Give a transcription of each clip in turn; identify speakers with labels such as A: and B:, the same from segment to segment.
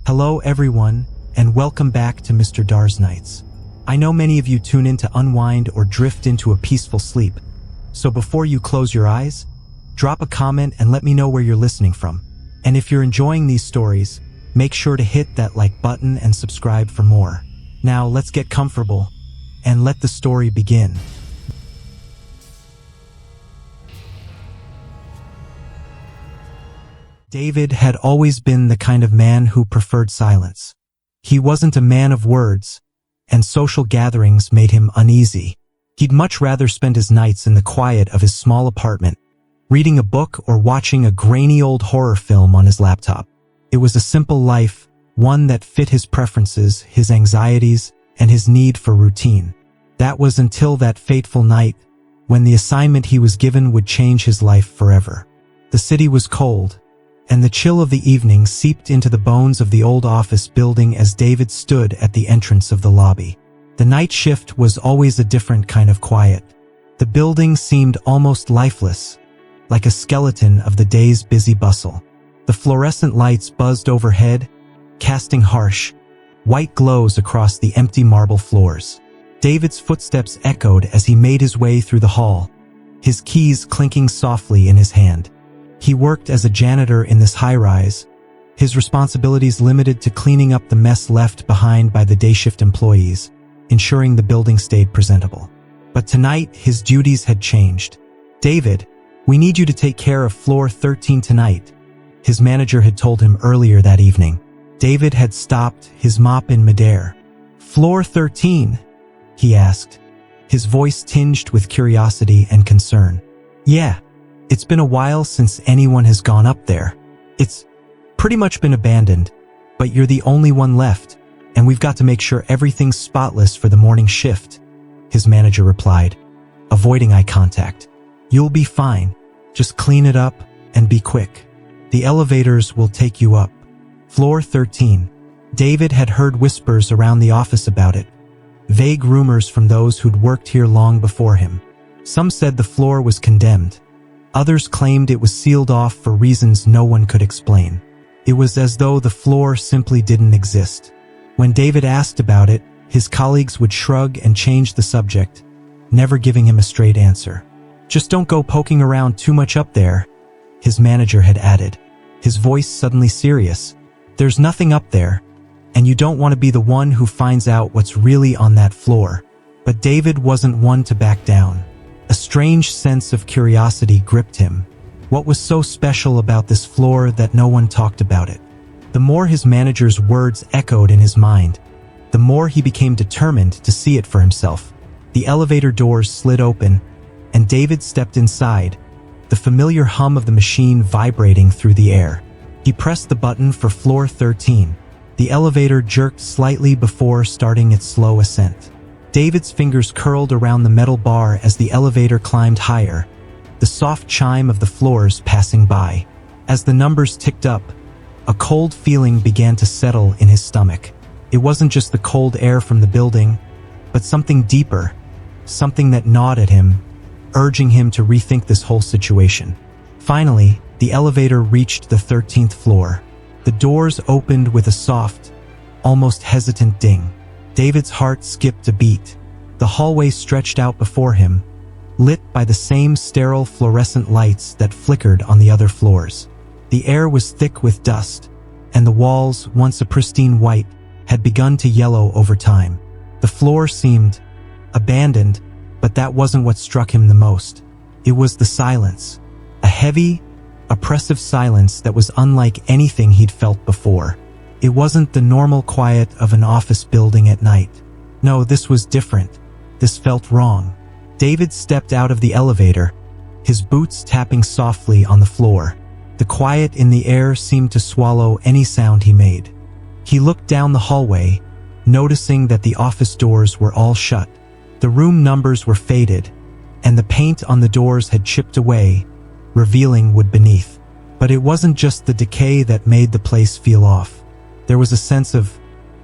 A: Hello everyone, and welcome back to Mr. DarXnights. I know many of you tune in to unwind or drift into a peaceful sleep, so before you close your eyes, drop a comment and let me know where you're listening from. And if you're enjoying these stories, make sure to hit that like button and subscribe for more. Now let's get comfortable and let the story begin. David had always been the kind of man who preferred silence. He wasn't a man of words, and social gatherings made him uneasy. He'd much rather spend his nights in the quiet of his small apartment, reading a book or watching a grainy old horror film on his laptop. It was a simple life, one that fit his preferences, his anxieties, and his need for routine. That was until that fateful night, when the assignment he was given would change his life forever. The city was cold, and the chill of the evening seeped into the bones of the old office building as David stood at the entrance of the lobby. The night shift was always a different kind of quiet. The building seemed almost lifeless, like a skeleton of the day's busy bustle. The fluorescent lights buzzed overhead, casting harsh, white glows across the empty marble floors. David's footsteps echoed as he made his way through the hall, his keys clinking softly in his hand. He worked as a janitor in this high-rise, his responsibilities limited to cleaning up the mess left behind by the day-shift employees, ensuring the building stayed presentable. But tonight, his duties had changed. "David, we need you to take care of floor 13 tonight," his manager had told him earlier that evening. David had stopped, his mop in midair. "Floor 13?" he asked, his voice tinged with curiosity and concern. "Yeah. It's been a while since anyone has gone up there. It's pretty much been abandoned, but you're the only one left, and we've got to make sure everything's spotless for the morning shift," his manager replied, avoiding eye contact. "You'll be fine. Just clean it up and be quick. The elevators will take you up." Floor 13. David had heard whispers around the office about it, vague rumors from those who'd worked here long before him. Some said the floor was condemned. Others claimed it was sealed off for reasons no one could explain. It was as though the floor simply didn't exist. When David asked about it, his colleagues would shrug and change the subject, never giving him a straight answer. "Just don't go poking around too much up there," his manager had added, his voice suddenly serious. "There's nothing up there, and you don't want to be the one who finds out what's really on that floor." But David wasn't one to back down. A strange sense of curiosity gripped him. What was so special about this floor that no one talked about it? The more his manager's words echoed in his mind, the more he became determined to see it for himself. The elevator doors slid open, and David stepped inside, the familiar hum of the machine vibrating through the air. He pressed the button for floor 13. The elevator jerked slightly before starting its slow ascent. David's fingers curled around the metal bar as the elevator climbed higher, the soft chime of the floors passing by. As the numbers ticked up, a cold feeling began to settle in his stomach. It wasn't just the cold air from the building, but something deeper, something that gnawed at him, urging him to rethink this whole situation. Finally, the elevator reached the 13th floor. The doors opened with a soft, almost hesitant ding. David's heart skipped a beat. The hallway stretched out before him, lit by the same sterile fluorescent lights that flickered on the other floors. The air was thick with dust, and the walls, once a pristine white, had begun to yellow over time. The floor seemed abandoned, but that wasn't what struck him the most. It was the silence, a heavy, oppressive silence that was unlike anything he'd felt before. It wasn't the normal quiet of an office building at night. No, this was different. This felt wrong. David stepped out of the elevator, his boots tapping softly on the floor. The quiet in the air seemed to swallow any sound he made. He looked down the hallway, noticing that the office doors were all shut. The room numbers were faded, and the paint on the doors had chipped away, revealing wood beneath. But it wasn't just the decay that made the place feel off. There was a sense of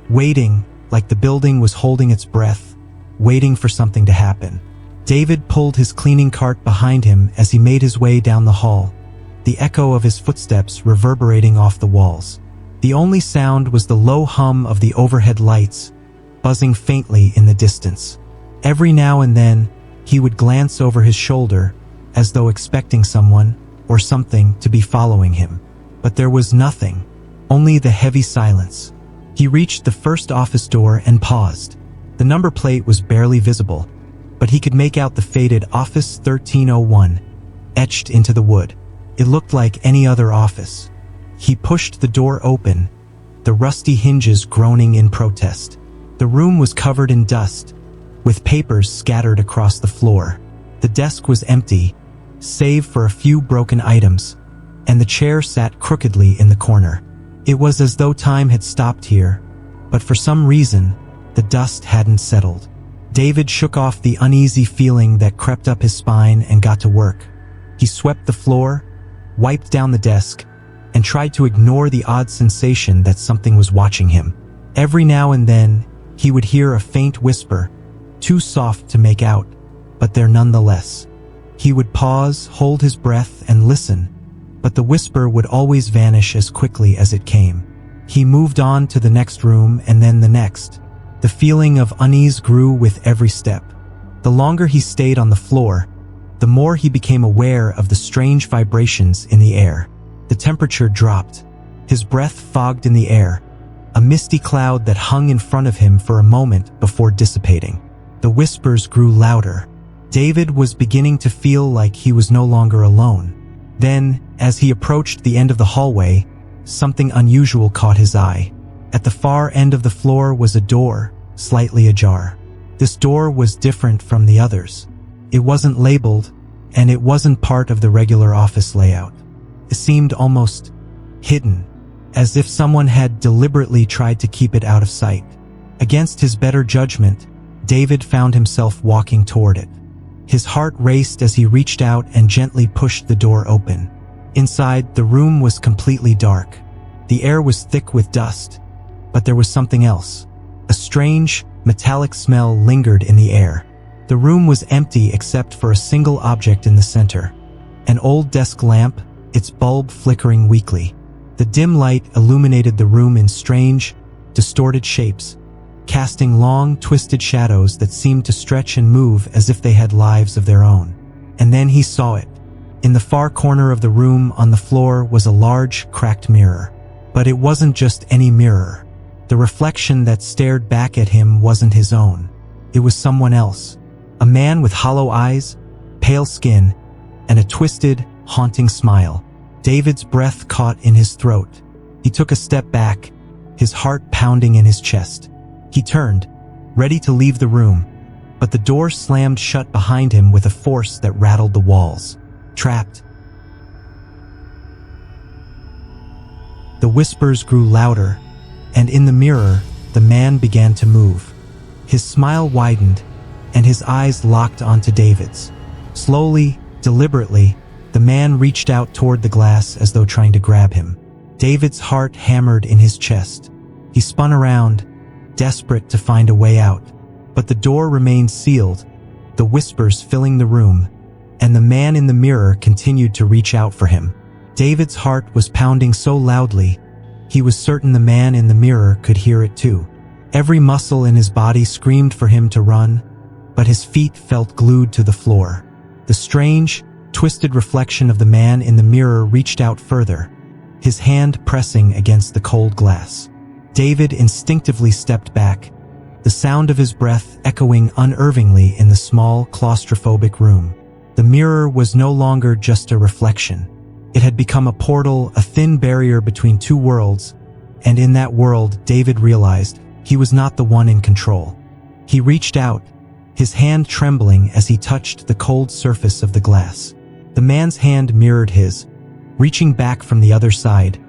A: waiting, like the building was holding its breath, waiting for something to happen. David pulled his cleaning cart behind him as he made his way down the hall, the echo of his footsteps reverberating off the walls. The only sound was the low hum of the overhead lights, buzzing faintly in the distance. Every now and then, he would glance over his shoulder, as though expecting someone or something to be following him. But there was nothing, only the heavy silence. He reached the first office door and paused. The number plate was barely visible, but he could make out the faded Office 1301 etched into the wood. It looked like any other office. He pushed the door open, the rusty hinges groaning in protest. The room was covered in dust, with papers scattered across the floor. The desk was empty, save for a few broken items, and the chair sat crookedly in the corner. It was as though time had stopped here, but for some reason, the dust hadn't settled. David shook off the uneasy feeling that crept up his spine and got to work. He swept the floor, wiped down the desk, and tried to ignore the odd sensation that something was watching him. Every now and then, he would hear a faint whisper, too soft to make out, but there nonetheless. He would pause, hold his breath, and listen, but the whisper would always vanish as quickly as it came. He moved on to the next room and then the next. The feeling of unease grew with every step. The longer he stayed on the floor, the more he became aware of the strange vibrations in the air. The temperature dropped. His breath fogged in the air, a misty cloud that hung in front of him for a moment before dissipating. The whispers grew louder. David was beginning to feel like he was no longer alone. Then, as he approached the end of the hallway, something unusual caught his eye. At the far end of the floor was a door, slightly ajar. This door was different from the others. It wasn't labeled, and it wasn't part of the regular office layout. It seemed almost hidden, as if someone had deliberately tried to keep it out of sight. Against his better judgment, David found himself walking toward it. His heart raced as he reached out and gently pushed the door open. Inside, the room was completely dark. The air was thick with dust, but there was something else. A strange, metallic smell lingered in the air. The room was empty except for a single object in the center. An old desk lamp, its bulb flickering weakly. The dim light illuminated the room in strange, distorted shapes, casting long, twisted shadows that seemed to stretch and move as if they had lives of their own. And then he saw it. In the far corner of the room on the floor was a large, cracked mirror. But it wasn't just any mirror. The reflection that stared back at him wasn't his own. It was someone else. A man with hollow eyes, pale skin, and a twisted, haunting smile. David's breath caught in his throat. He took a step back, his heart pounding in his chest. He turned, ready to leave the room, but the door slammed shut behind him with a force that rattled the walls. Trapped. The whispers grew louder, and in the mirror, the man began to move. His smile widened, and his eyes locked onto David's. Slowly, deliberately, the man reached out toward the glass as though trying to grab him. David's heart hammered in his chest. He spun around, desperate to find a way out. But the door remained sealed, the whispers filling the room, and the man in the mirror continued to reach out for him. David's heart was pounding so loudly, he was certain the man in the mirror could hear it too. Every muscle in his body screamed for him to run, but his feet felt glued to the floor. The strange, twisted reflection of the man in the mirror reached out further, his hand pressing against the cold glass. David instinctively stepped back, the sound of his breath echoing unnervingly in the small, claustrophobic room. The mirror was no longer just a reflection. It had become a portal, a thin barrier between two worlds, and in that world, David realized he was not the one in control. He reached out, his hand trembling as he touched the cold surface of the glass. The man's hand mirrored his, reaching back from the other side,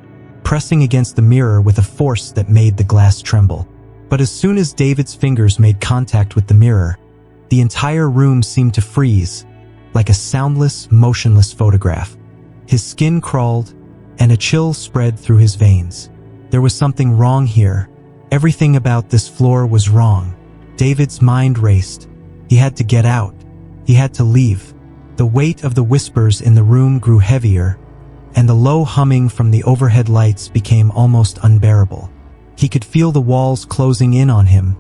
A: pressing against the mirror with a force that made the glass tremble. But as soon as David's fingers made contact with the mirror, the entire room seemed to freeze, like a soundless, motionless photograph. His skin crawled, and a chill spread through his veins. There was something wrong here. Everything about this floor was wrong. David's mind raced. He had to get out. He had to leave. The weight of the whispers in the room grew heavier, and the low humming from the overhead lights became almost unbearable. He could feel the walls closing in on him,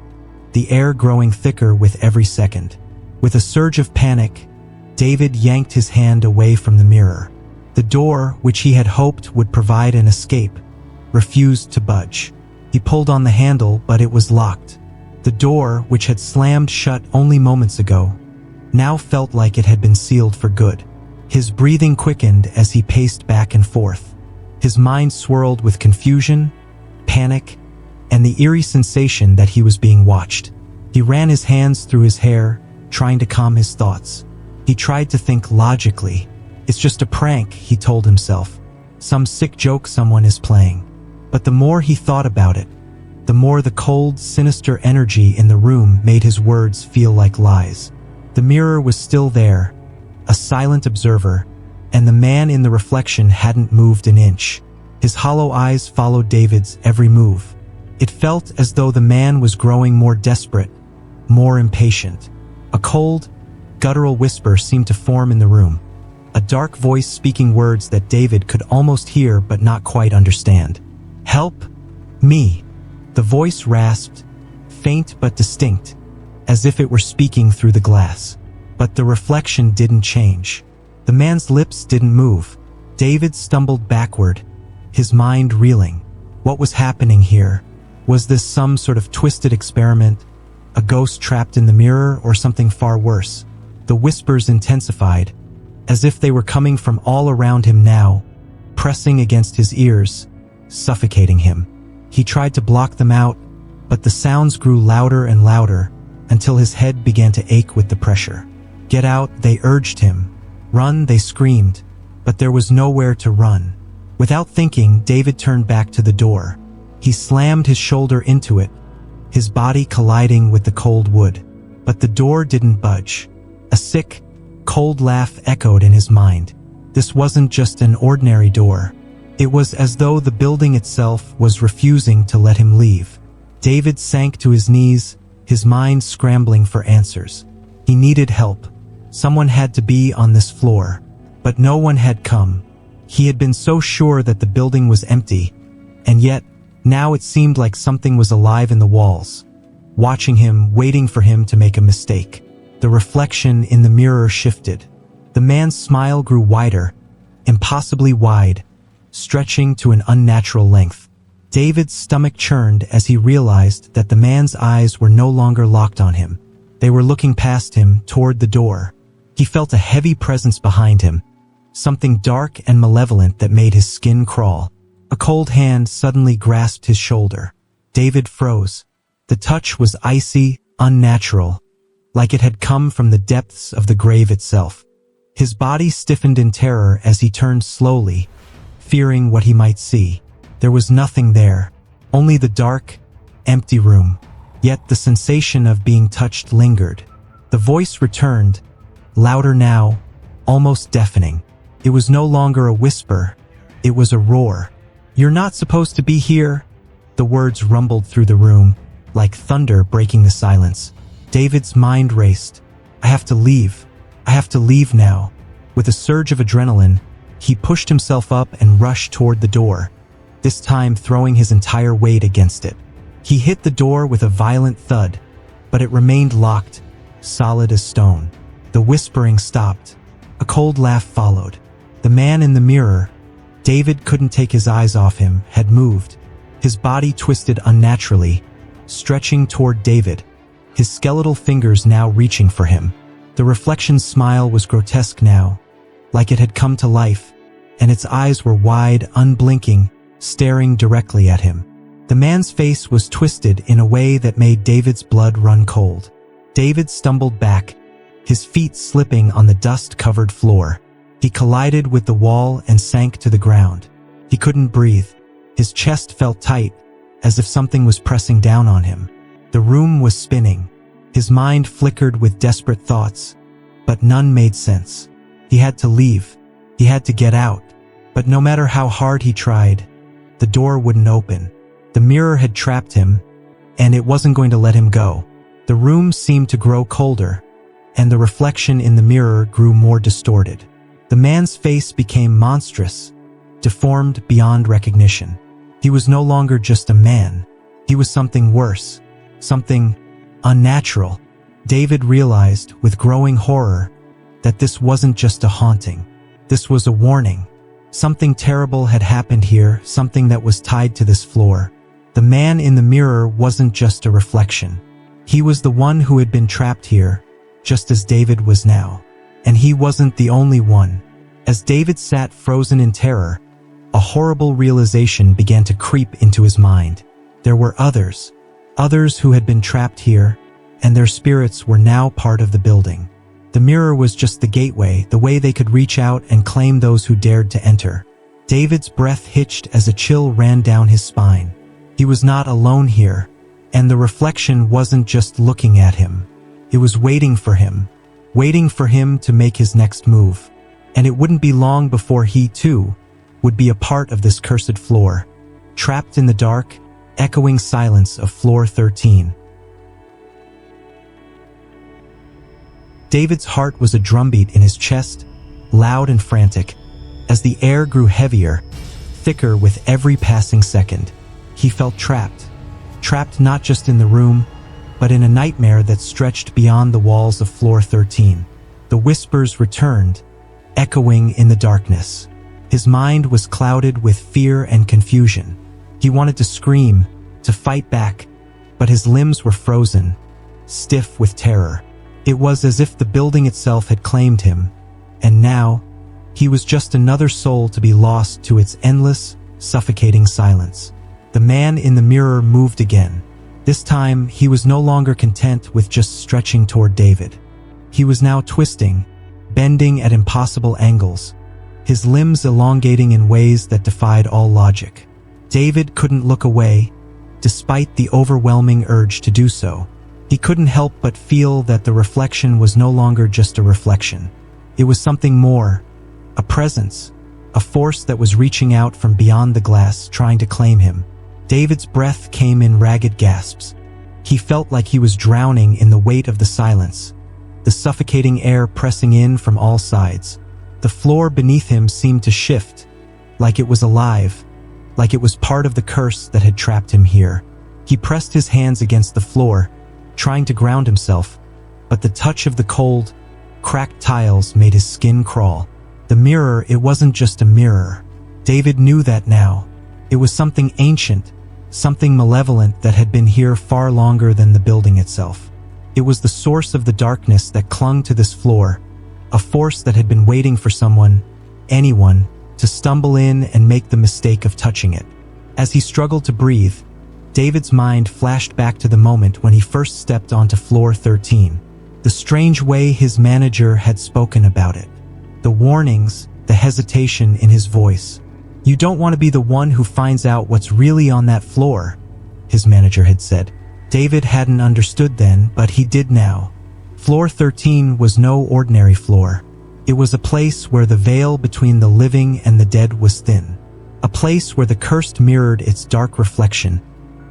A: the air growing thicker with every second. With a surge of panic, David yanked his hand away from the mirror. The door, which he had hoped would provide an escape, refused to budge. He pulled on the handle, but it was locked. The door, which had slammed shut only moments ago, now felt like it had been sealed for good. His breathing quickened as he paced back and forth. His mind swirled with confusion, panic, and the eerie sensation that he was being watched. He ran his hands through his hair, trying to calm his thoughts. He tried to think logically. It's just a prank, he told himself. Some sick joke someone is playing. But the more he thought about it, the more the cold, sinister energy in the room made his words feel like lies. The mirror was still there, a silent observer, and the man in the reflection hadn't moved an inch. His hollow eyes followed David's every move. It felt as though the man was growing more desperate, more impatient. A cold, guttural whisper seemed to form in the room, a dark voice speaking words that David could almost hear but not quite understand. "Help me." The voice rasped, faint but distinct, as if it were speaking through the glass. But the reflection didn't change. The man's lips didn't move. David stumbled backward, his mind reeling. What was happening here? Was this some sort of twisted experiment, a ghost trapped in the mirror, or something far worse? The whispers intensified, as if they were coming from all around him now, pressing against his ears, suffocating him. He tried to block them out, but the sounds grew louder and louder until his head began to ache with the pressure. "Get out," they urged him. "Run," they screamed, but there was nowhere to run. Without thinking, David turned back to the door. He slammed his shoulder into it, his body colliding with the cold wood. But the door didn't budge. A sick, cold laugh echoed in his mind. This wasn't just an ordinary door. It was as though the building itself was refusing to let him leave. David sank to his knees, his mind scrambling for answers. He needed help. Someone had to be on this floor. But no one had come. He had been so sure that the building was empty, and yet, now it seemed like something was alive in the walls, watching him, waiting for him to make a mistake. The reflection in the mirror shifted. The man's smile grew wider, impossibly wide, stretching to an unnatural length. David's stomach churned as he realized that the man's eyes were no longer locked on him. They were looking past him, toward the door. He felt a heavy presence behind him, something dark and malevolent that made his skin crawl. A cold hand suddenly grasped his shoulder. David froze. The touch was icy, unnatural, like it had come from the depths of the grave itself. His body stiffened in terror as he turned slowly, fearing what he might see. There was nothing there, only the dark, empty room. Yet the sensation of being touched lingered. The voice returned, louder now, almost deafening. It was no longer a whisper, it was a roar. "You're not supposed to be here." The words rumbled through the room, like thunder breaking the silence. David's mind raced. "I have to leave. I have to leave now." With a surge of adrenaline, he pushed himself up and rushed toward the door, this time throwing his entire weight against it. He hit the door with a violent thud, but it remained locked, solid as stone. The whispering stopped. A cold laugh followed. The man in the mirror, David couldn't take his eyes off him, had moved. His body twisted unnaturally, stretching toward David, his skeletal fingers now reaching for him. The reflection's smile was grotesque now, like it had come to life, and its eyes were wide, unblinking, staring directly at him. The man's face was twisted in a way that made David's blood run cold. David stumbled back, his feet slipping on the dust-covered floor. He collided with the wall and sank to the ground. He couldn't breathe. His chest felt tight, as if something was pressing down on him. The room was spinning. His mind flickered with desperate thoughts, but none made sense. He had to leave. He had to get out. But no matter how hard he tried, the door wouldn't open. The mirror had trapped him, and it wasn't going to let him go. The room seemed to grow colder, and the reflection in the mirror grew more distorted. The man's face became monstrous, deformed beyond recognition. He was no longer just a man. He was something worse, something unnatural. David realized, with growing horror, that this wasn't just a haunting. This was a warning. Something terrible had happened here, something that was tied to this floor. The man in the mirror wasn't just a reflection. He was the one who had been trapped here, just as David was now. And he wasn't the only one. As David sat frozen in terror, a horrible realization began to creep into his mind. There were others who had been trapped here, and their spirits were now part of the building. The mirror was just the gateway, the way they could reach out and claim those who dared to enter. David's breath hitched as a chill ran down his spine. He was not alone here, and the reflection wasn't just looking at him. It was waiting for him to make his next move. And it wouldn't be long before he, too, would be a part of this cursed floor, trapped in the dark, echoing silence of floor 13. David's heart was a drumbeat in his chest, loud and frantic. As the air grew heavier, thicker with every passing second, he felt trapped not just in the room, but in a nightmare that stretched beyond the walls of floor 13. The whispers returned, echoing in the darkness. His mind was clouded with fear and confusion. He wanted to scream, to fight back, but his limbs were frozen, stiff with terror. It was as if the building itself had claimed him, and now, he was just another soul to be lost to its endless, suffocating silence. The man in the mirror moved again. This time, he was no longer content with just stretching toward David. He was now twisting, bending at impossible angles, his limbs elongating in ways that defied all logic. David couldn't look away, despite the overwhelming urge to do so. He couldn't help but feel that the reflection was no longer just a reflection. It was something more, a presence, a force that was reaching out from beyond the glass, trying to claim him. David's breath came in ragged gasps. He felt like he was drowning in the weight of the silence, the suffocating air pressing in from all sides. The floor beneath him seemed to shift, like it was alive, like it was part of the curse that had trapped him here. He pressed his hands against the floor, trying to ground himself, but the touch of the cold, cracked tiles made his skin crawl. The mirror, it wasn't just a mirror. David knew that now. It was something ancient, something malevolent that had been here far longer than the building itself. It was the source of the darkness that clung to this floor, a force that had been waiting for someone, anyone, to stumble in and make the mistake of touching it. As he struggled to breathe, David's mind flashed back to the moment when he first stepped onto floor 13. The strange way his manager had spoken about it. The warnings, the hesitation in his voice. "You don't want to be the one who finds out what's really on that floor," his manager had said. David hadn't understood then, but he did now. Floor 13 was no ordinary floor. It was a place where the veil between the living and the dead was thin. A place where the cursed mirrored its dark reflection,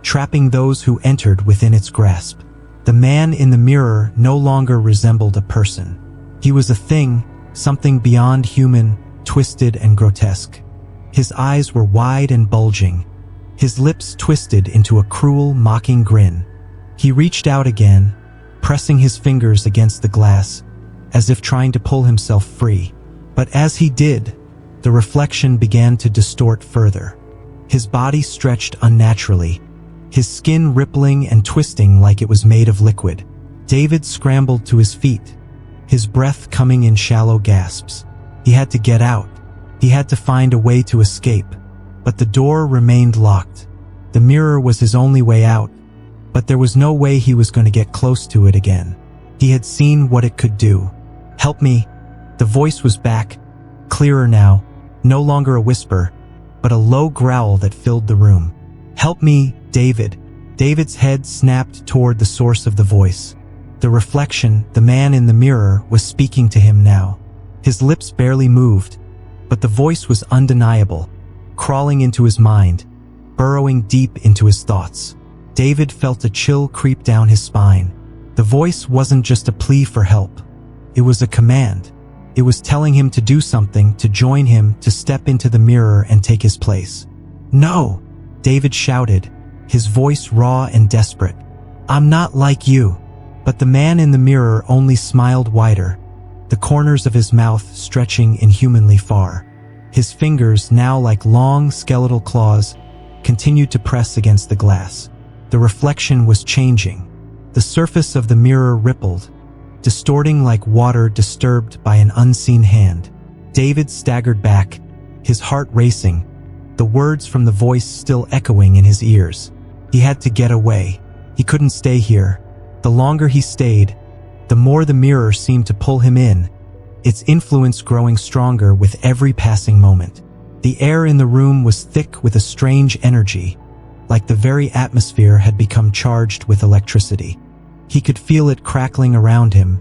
A: trapping those who entered within its grasp. The man in the mirror no longer resembled a person. He was a thing, something beyond human, twisted and grotesque. His eyes were wide and bulging, his lips twisted into a cruel, mocking grin. He reached out again, pressing his fingers against the glass, as if trying to pull himself free. But as he did, the reflection began to distort further. His body stretched unnaturally, his skin rippling and twisting like it was made of liquid. David scrambled to his feet, his breath coming in shallow gasps. He had to get out. He had to find a way to escape, but the door remained locked. The mirror was his only way out, but there was no way he was going to get close to it again. He had seen what it could do. "Help me." The voice was back, clearer now, no longer a whisper, but a low growl that filled the room. "Help me, David." David's head snapped toward the source of the voice. The reflection, the man in the mirror, was speaking to him now. His lips barely moved, but the voice was undeniable, crawling into his mind, burrowing deep into his thoughts. David felt a chill creep down his spine. The voice wasn't just a plea for help. It was a command. It was telling him to do something, to join him, to step into the mirror and take his place. "No!" David shouted, his voice raw and desperate. "I'm not like you." But the man in the mirror only smiled wider, the corners of his mouth stretching inhumanly far. His fingers, now like long skeletal claws, continued to press against the glass. The reflection was changing. The surface of the mirror rippled, distorting like water disturbed by an unseen hand. David staggered back, his heart racing, the words from the voice still echoing in his ears. He had to get away. He couldn't stay here. The longer he stayed, the more the mirror seemed to pull him in, its influence growing stronger with every passing moment. The air in the room was thick with a strange energy, like the very atmosphere had become charged with electricity. He could feel it crackling around him,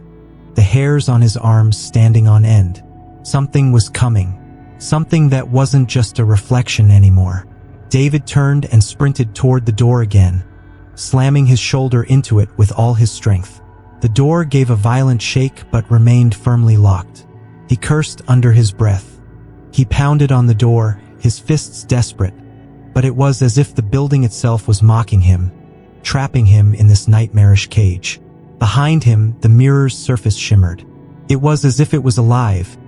A: the hairs on his arms standing on end. Something was coming, something that wasn't just a reflection anymore. David turned and sprinted toward the door again, slamming his shoulder into it with all his strength. The door gave a violent shake but remained firmly locked. He cursed under his breath. He pounded on the door, his fists desperate, but it was as if the building itself was mocking him, trapping him in this nightmarish cage. Behind him, the mirror's surface shimmered. It was as if it was alive,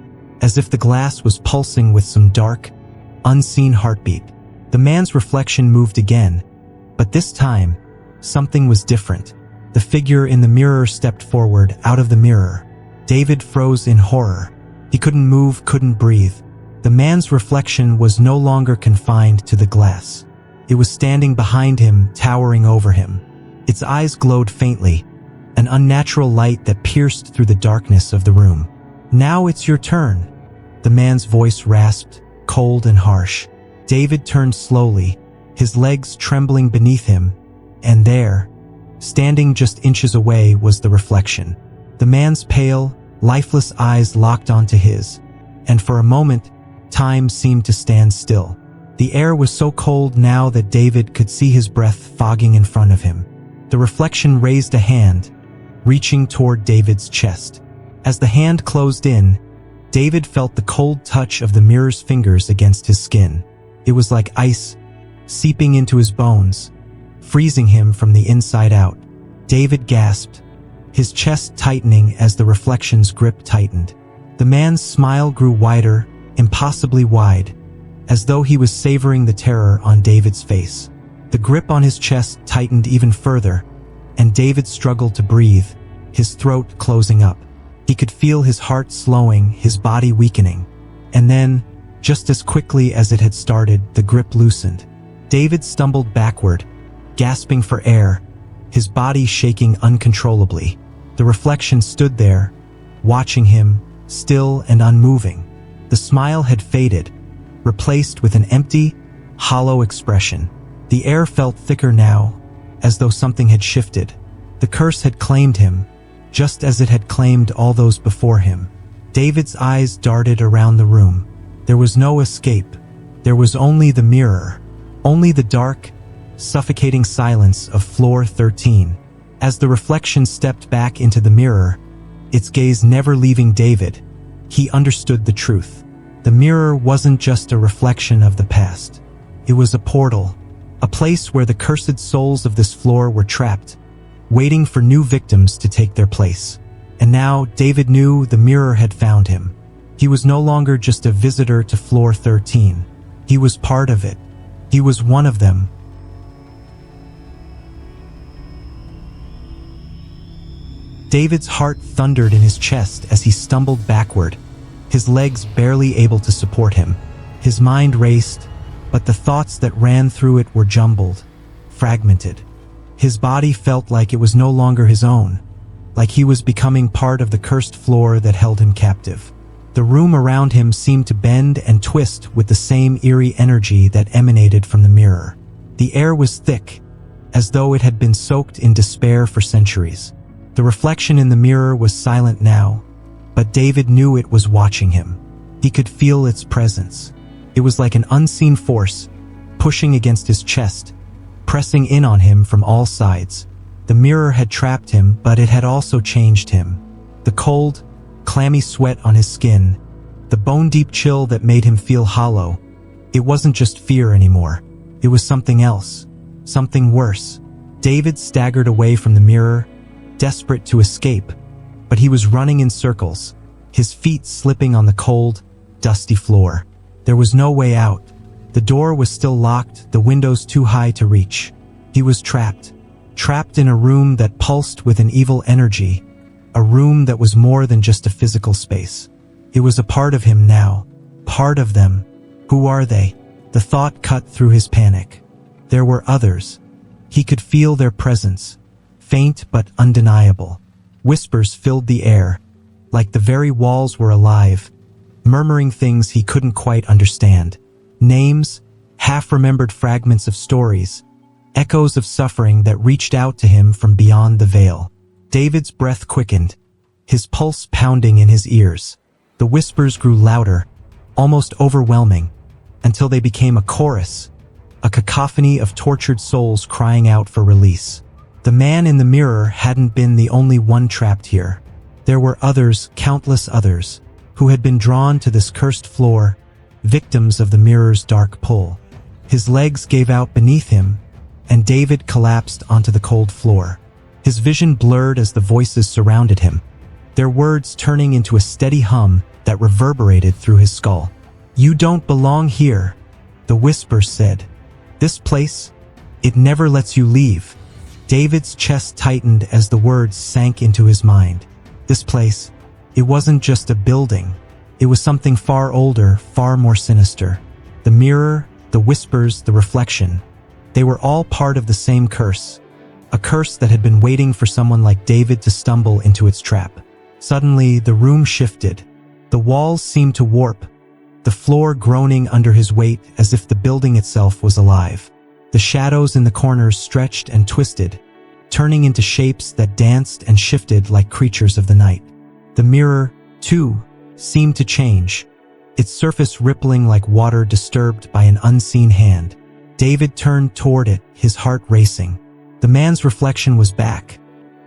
A: as if the glass was pulsing with some dark, unseen heartbeat. The man's reflection moved again, but this time, something was different. The figure in the mirror stepped forward, out of the mirror. David froze in horror. He couldn't move, couldn't breathe. The man's reflection was no longer confined to the glass. It was standing behind him, towering over him. Its eyes glowed faintly, an unnatural light that pierced through the darkness of the room. "Now it's your turn," the man's voice rasped, cold and harsh. David turned slowly, his legs trembling beneath him, and there, standing just inches away, was the reflection. The man's pale, lifeless eyes locked onto his, and for a moment, time seemed to stand still. The air was so cold now that David could see his breath fogging in front of him. The reflection raised a hand, reaching toward David's chest. As the hand closed in, David felt the cold touch of the mirror's fingers against his skin. It was like ice, seeping into his bones, freezing him from the inside out. David gasped, his chest tightening as the reflection's grip tightened. The man's smile grew wider, impossibly wide, as though he was savoring the terror on David's face. The grip on his chest tightened even further, and David struggled to breathe, his throat closing up. He could feel his heart slowing, his body weakening. And then, just as quickly as it had started, the grip loosened. David stumbled backward, gasping for air, his body shaking uncontrollably. The reflection stood there, watching him, still and unmoving. The smile had faded, replaced with an empty, hollow expression. The air felt thicker now, as though something had shifted. The curse had claimed him, just as it had claimed all those before him. David's eyes darted around the room. There was no escape. There was only the mirror, only the dark, suffocating silence of floor 13. As the reflection stepped back into the mirror, its gaze never leaving David, he understood the truth. The mirror wasn't just a reflection of the past. It was a portal, a place where the cursed souls of this floor were trapped, waiting for new victims to take their place. And now David knew the mirror had found him. He was no longer just a visitor to floor 13. He was part of it. He was one of them. David's heart thundered in his chest as he stumbled backward, his legs barely able to support him. His mind raced, but the thoughts that ran through it were jumbled, fragmented. His body felt like it was no longer his own, like he was becoming part of the cursed floor that held him captive. The room around him seemed to bend and twist with the same eerie energy that emanated from the mirror. The air was thick, as though it had been soaked in despair for centuries. The reflection in the mirror was silent now, but David knew it was watching him. He could feel its presence. It was like an unseen force, pushing against his chest, pressing in on him from all sides. The mirror had trapped him, but it had also changed him. The cold, clammy sweat on his skin, the bone-deep chill that made him feel hollow. It wasn't just fear anymore. It was something else, something worse. David staggered away from the mirror, desperate to escape, but he was running in circles, his feet slipping on the cold, dusty floor. There was no way out. The door was still locked, the windows too high to reach. He was trapped in a room that pulsed with an evil energy, a room that was more than just a physical space. It was a part of him now, part of them. Who are they? The thought cut through his panic. There were others. He could feel their presence, faint but undeniable. Whispers filled the air, like the very walls were alive, murmuring things he couldn't quite understand. Names, half-remembered fragments of stories, echoes of suffering that reached out to him from beyond the veil. David's breath quickened, his pulse pounding in his ears. The whispers grew louder, almost overwhelming, until they became a chorus, a cacophony of tortured souls crying out for release. The man in the mirror hadn't been the only one trapped here. There were others, countless others, who had been drawn to this cursed floor, victims of the mirror's dark pull. His legs gave out beneath him, and David collapsed onto the cold floor. His vision blurred as the voices surrounded him, their words turning into a steady hum that reverberated through his skull. "You don't belong here," the whispers said. "This place, it never lets you leave." David's chest tightened as the words sank into his mind. This place, it wasn't just a building. It was something far older, far more sinister. The mirror, the whispers, the reflection, they were all part of the same curse. A curse that had been waiting for someone like David to stumble into its trap. Suddenly, the room shifted. The walls seemed to warp, the floor groaning under his weight as if the building itself was alive. The shadows in the corners stretched and twisted, turning into shapes that danced and shifted like creatures of the night. The mirror, too, seemed to change, its surface rippling like water disturbed by an unseen hand. David turned toward it, his heart racing. The man's reflection was back,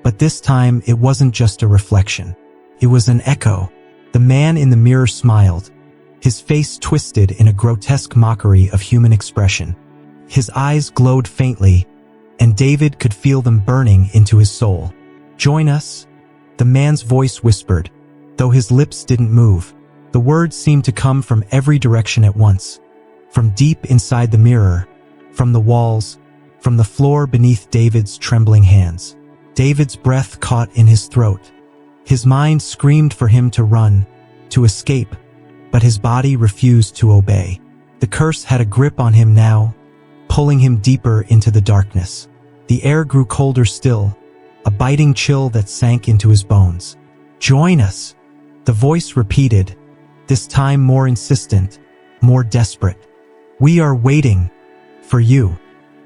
A: but this time it wasn't just a reflection. It was an echo. The man in the mirror smiled, his face twisted in a grotesque mockery of human expression. His eyes glowed faintly, and David could feel them burning into his soul. "Join us," the man's voice whispered, though his lips didn't move. The words seemed to come from every direction at once, from deep inside the mirror, from the walls, from the floor beneath David's trembling hands. David's breath caught in his throat. His mind screamed for him to run, to escape, but his body refused to obey. The curse had a grip on him now, pulling him deeper into the darkness. The air grew colder still, a biting chill that sank into his bones. "Join us," the voice repeated, this time more insistent, more desperate. "We are waiting for you."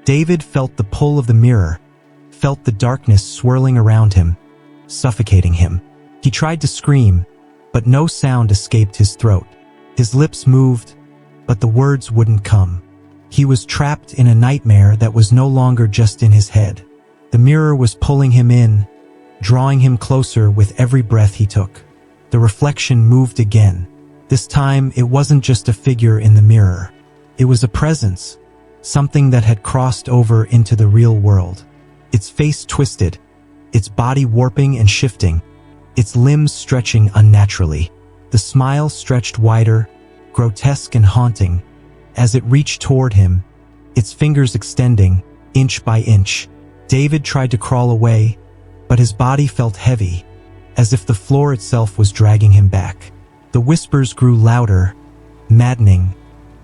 A: David felt the pull of the mirror, felt the darkness swirling around him, suffocating him. He tried to scream, but no sound escaped his throat. His lips moved, but the words wouldn't come. He was trapped in a nightmare that was no longer just in his head. The mirror was pulling him in, drawing him closer with every breath he took. The reflection moved again. This time, it wasn't just a figure in the mirror. It was a presence, something that had crossed over into the real world. Its face twisted, its body warping and shifting, its limbs stretching unnaturally. The smile stretched wider, grotesque and haunting, as it reached toward him, its fingers extending, inch by inch. David tried to crawl away, but his body felt heavy, as if the floor itself was dragging him back. The whispers grew louder, maddening,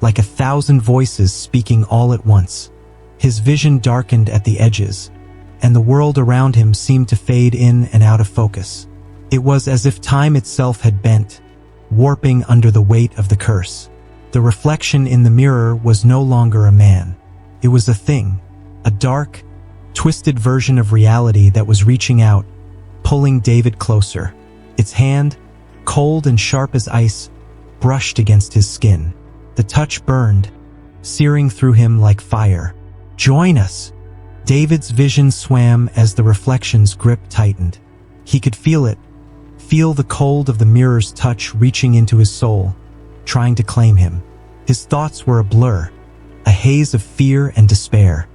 A: like 1,000 voices speaking all at once. His vision darkened at the edges, and the world around him seemed to fade in and out of focus. It was as if time itself had bent, warping under the weight of the curse. The reflection in the mirror was no longer a man. It was a thing, a dark, twisted version of reality that was reaching out, pulling David closer. Its hand, cold and sharp as ice, brushed against his skin. The touch burned, searing through him like fire. "Join us!" David's vision swam as the reflection's grip tightened. He could feel it, feel the cold of the mirror's touch reaching into his soul, trying to claim him. His thoughts were a blur, a haze of fear and despair.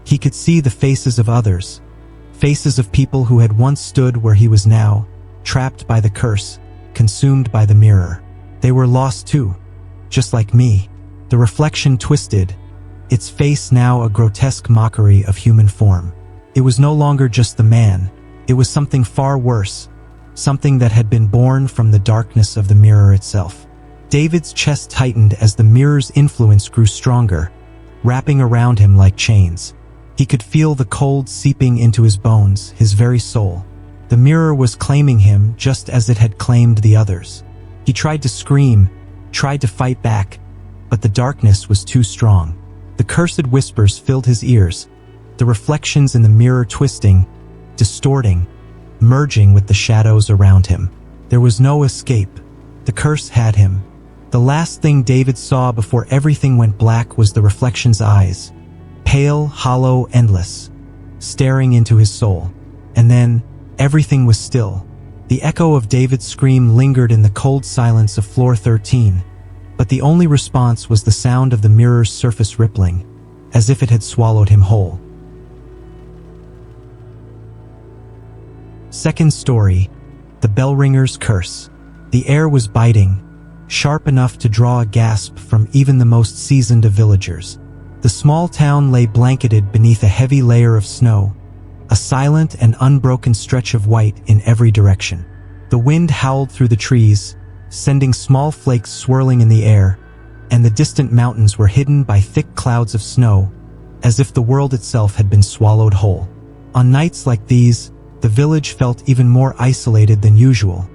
A: He could see the faces of others, faces of people who had once stood where he was now, trapped by the curse, consumed by the mirror. They were lost too, just like me. The reflection twisted, its face now a grotesque mockery of human form. It was no longer just the man, it was something far worse, something that had been born from the darkness of the mirror itself. David's chest tightened as the mirror's influence grew stronger, wrapping around him like chains. He could feel the cold seeping into his bones, his very soul. The mirror was claiming him just as it had claimed the others. He tried to scream, tried to fight back, but the darkness was too strong. The cursed whispers filled his ears, the reflections in the mirror twisting, distorting, merging with the shadows around him. There was no escape. The curse had him. The last thing David saw before everything went black was the reflection's eyes, pale, hollow, endless, staring into his soul. And then, everything was still. The echo of David's scream lingered in the cold silence of floor 13, but the only response was the sound of the mirror's surface rippling, as if it had swallowed him whole. Second story, the bell ringer's curse. The air was biting, sharp enough to draw a gasp from even the most seasoned of villagers. The small town lay blanketed beneath a heavy layer of snow, a silent and unbroken stretch of white in every direction. The wind howled through the trees, sending small flakes swirling in the air, and the distant mountains were hidden by thick clouds of snow, as if the world itself had been swallowed whole. On nights like these, the village felt even more isolated than usual,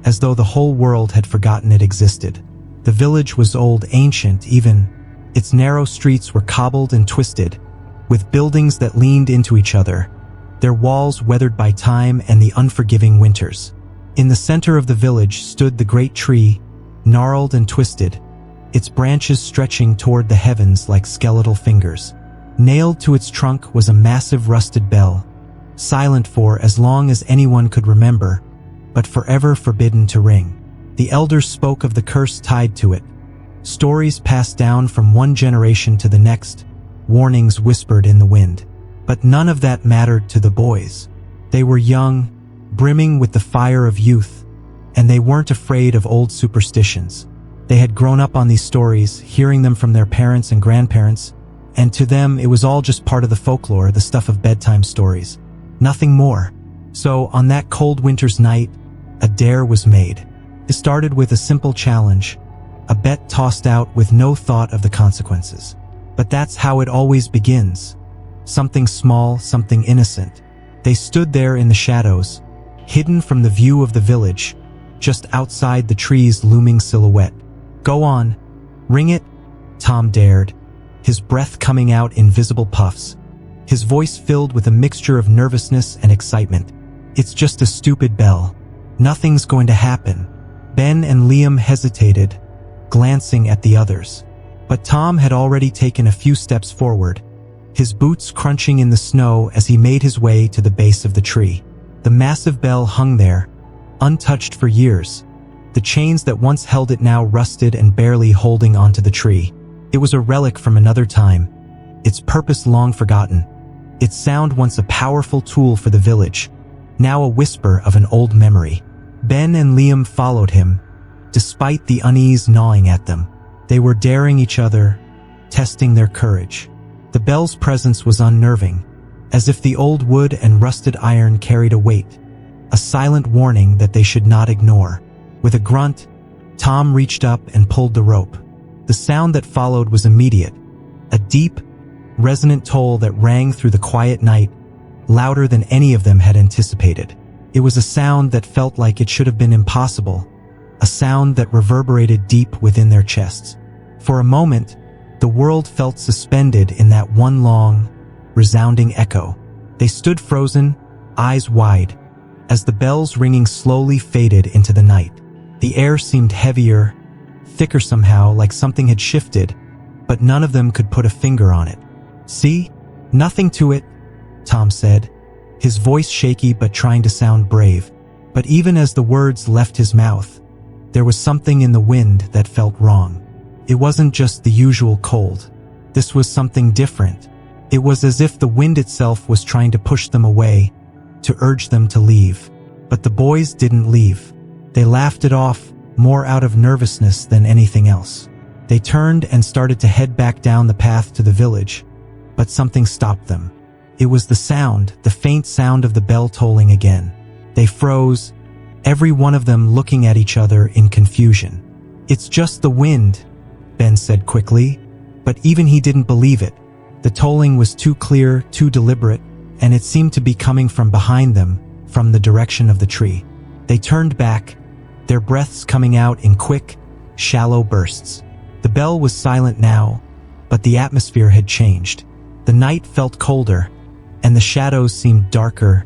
A: as though the whole world had forgotten it existed. The village was old, ancient even. Its narrow streets were cobbled and twisted, with buildings that leaned into each other, their walls weathered by time and the unforgiving winters. In the center of the village stood the great tree, gnarled and twisted, its branches stretching toward the heavens like skeletal fingers. Nailed to its trunk was a massive rusted bell, silent for as long as anyone could remember, but forever forbidden to ring. The elders spoke of the curse tied to it, stories passed down from one generation to the next, warnings whispered in the wind. But none of that mattered to the boys. They were young, brimming with the fire of youth, and they weren't afraid of old superstitions. They had grown up on these stories, hearing them from their parents and grandparents, and to them it was all just part of the folklore, the stuff of bedtime stories. Nothing more. So, on that cold winter's night, a dare was made. It started with a simple challenge, a bet tossed out with no thought of the consequences. But that's how it always begins. Something small, something innocent. They stood there in the shadows, hidden from the view of the village, just outside the tree's looming silhouette. "Go on, ring it," Tom dared, his breath coming out in visible puffs, his voice filled with a mixture of nervousness and excitement. "It's just a stupid bell. Nothing's going to happen." Ben and Liam hesitated, glancing at the others. But Tom had already taken a few steps forward, his boots crunching in the snow as he made his way to the base of the tree. The massive bell hung there, untouched for years, the chains that once held it now rusted and barely holding onto the tree. It was a relic from another time, its purpose long forgotten, its sound once a powerful tool for the village, now a whisper of an old memory. Ben and Liam followed him, despite the unease gnawing at them. They were daring each other, testing their courage. The bell's presence was unnerving, as if the old wood and rusted iron carried a weight, a silent warning that they should not ignore. With a grunt, Tom reached up and pulled the rope. The sound that followed was immediate, a deep, resonant toll that rang through the quiet night, louder than any of them had anticipated. It was a sound that felt like it should have been impossible, a sound that reverberated deep within their chests. For a moment, the world felt suspended in that one long, resounding echo. They stood frozen, eyes wide, as the bells ringing slowly faded into the night. The air seemed heavier, thicker somehow, like something had shifted, but none of them could put a finger on it. "See? Nothing to it," Tom said, his voice shaky but trying to sound brave. But even as the words left his mouth, there was something in the wind that felt wrong. It wasn't just the usual cold. This was something different. It was as if the wind itself was trying to push them away, to urge them to leave. But the boys didn't leave. They laughed it off, more out of nervousness than anything else. They turned and started to head back down the path to the village, but something stopped them. It was the sound, the faint sound of the bell tolling again. They froze, every one of them looking at each other in confusion. "It's just the wind," Ben said quickly, but even he didn't believe it. The tolling was too clear, too deliberate, and it seemed to be coming from behind them, from the direction of the tree. They turned back, their breaths coming out in quick, shallow bursts. The bell was silent now, but the atmosphere had changed. The night felt colder, and the shadows seemed darker,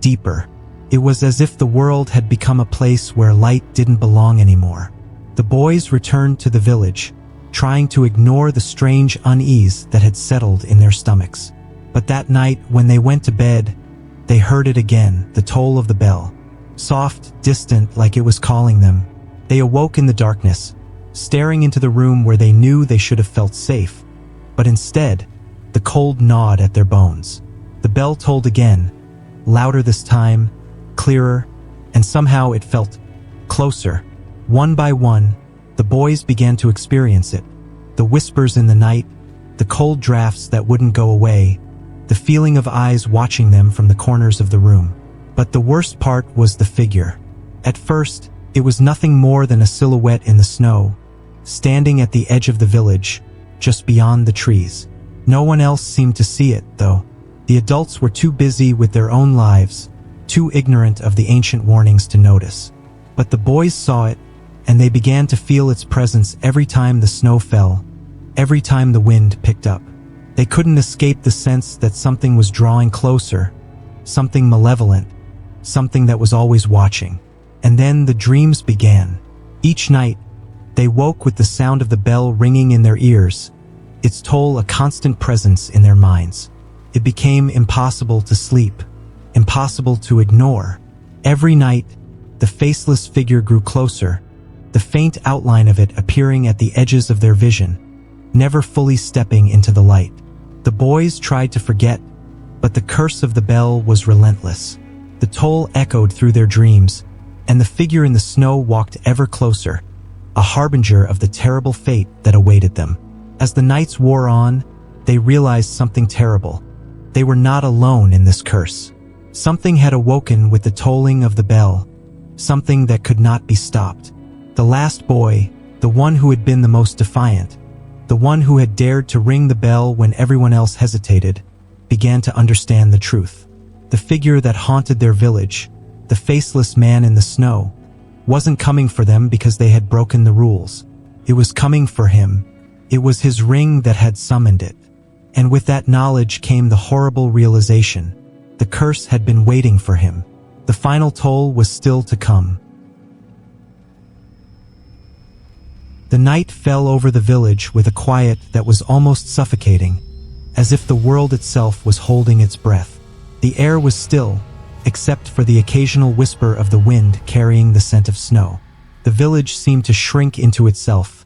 A: deeper. It was as if the world had become a place where light didn't belong anymore. The boys returned to the village, trying to ignore the strange unease that had settled in their stomachs. But that night, when they went to bed, they heard it again, the toll of the bell. Soft, distant, like it was calling them. They awoke in the darkness, staring into the room where they knew they should have felt safe. But instead, the cold gnawed at their bones. The bell tolled again, louder this time, clearer, and somehow it felt closer. One by one, the boys began to experience it. The whispers in the night, the cold drafts that wouldn't go away, the feeling of eyes watching them from the corners of the room. But the worst part was the figure. At first, it was nothing more than a silhouette in the snow, standing at the edge of the village, just beyond the trees. No one else seemed to see it, though. The adults were too busy with their own lives, too ignorant of the ancient warnings to notice. But the boys saw it, and they began to feel its presence every time the snow fell, every time the wind picked up. They couldn't escape the sense that something was drawing closer, something malevolent, something that was always watching. And then the dreams began. Each night, they woke with the sound of the bell ringing in their ears, its toll a constant presence in their minds. It became impossible to sleep, impossible to ignore. Every night, the faceless figure grew closer, the faint outline of it appearing at the edges of their vision, never fully stepping into the light. The boys tried to forget, but the curse of the bell was relentless. The toll echoed through their dreams, and the figure in the snow walked ever closer, a harbinger of the terrible fate that awaited them. As the nights wore on, they realized something terrible. They were not alone in this curse. Something had awoken with the tolling of the bell, something that could not be stopped. The last boy, the one who had been the most defiant, the one who had dared to ring the bell when everyone else hesitated, began to understand the truth. The figure that haunted their village, the faceless man in the snow, wasn't coming for them because they had broken the rules. It was coming for him. It was his ring that had summoned it. And with that knowledge came the horrible realization. The curse had been waiting for him. The final toll was still to come. The night fell over the village with a quiet that was almost suffocating, as if the world itself was holding its breath. The air was still, except for the occasional whisper of the wind carrying the scent of snow. The village seemed to shrink into itself,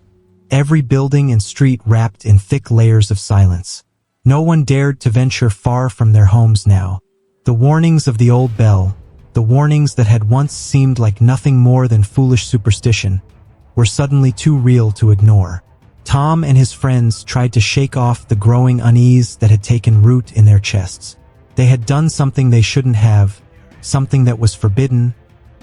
A: every building and street wrapped in thick layers of silence. No one dared to venture far from their homes now. The warnings of the old bell, the warnings that had once seemed like nothing more than foolish superstition, were suddenly too real to ignore. Tom and his friends tried to shake off the growing unease that had taken root in their chests. They had done something they shouldn't have, something that was forbidden,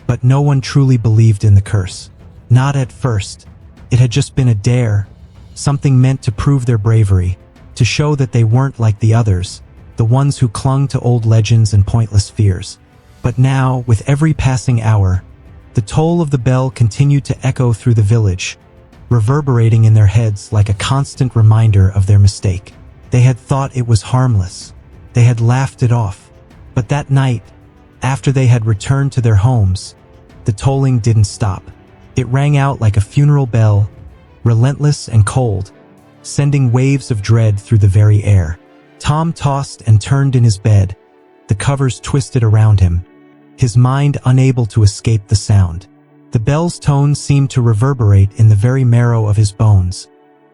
A: but no one truly believed in the curse. Not at first. It had just been a dare, something meant to prove their bravery, to show that they weren't like the others, the ones who clung to old legends and pointless fears. But now, with every passing hour, the toll of the bell continued to echo through the village, reverberating in their heads like a constant reminder of their mistake. They had thought it was harmless. They had laughed it off. But that night, after they had returned to their homes, the tolling didn't stop. It rang out like a funeral bell, relentless and cold, sending waves of dread through the very air. Tom tossed and turned in his bed, the covers twisted around him, his mind unable to escape the sound. The bell's tone seemed to reverberate in the very marrow of his bones,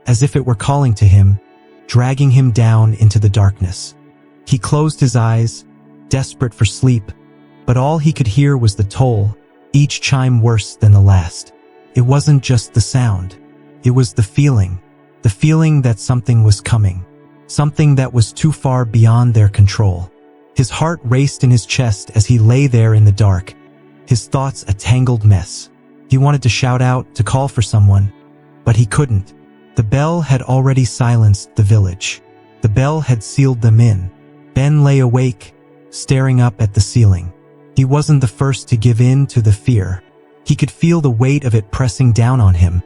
A: as if it were calling to him, dragging him down into the darkness. He closed his eyes, desperate for sleep, but all he could hear was the toll, each chime worse than the last. It wasn't just the sound. It was the feeling that something was coming, something that was too far beyond their control. His heart raced in his chest as he lay there in the dark, his thoughts a tangled mess. He wanted to shout out, to call for someone, but he couldn't. The bell had already silenced the village. The bell had sealed them in. Ben lay awake, staring up at the ceiling. He wasn't the first to give in to the fear. He could feel the weight of it pressing down on him,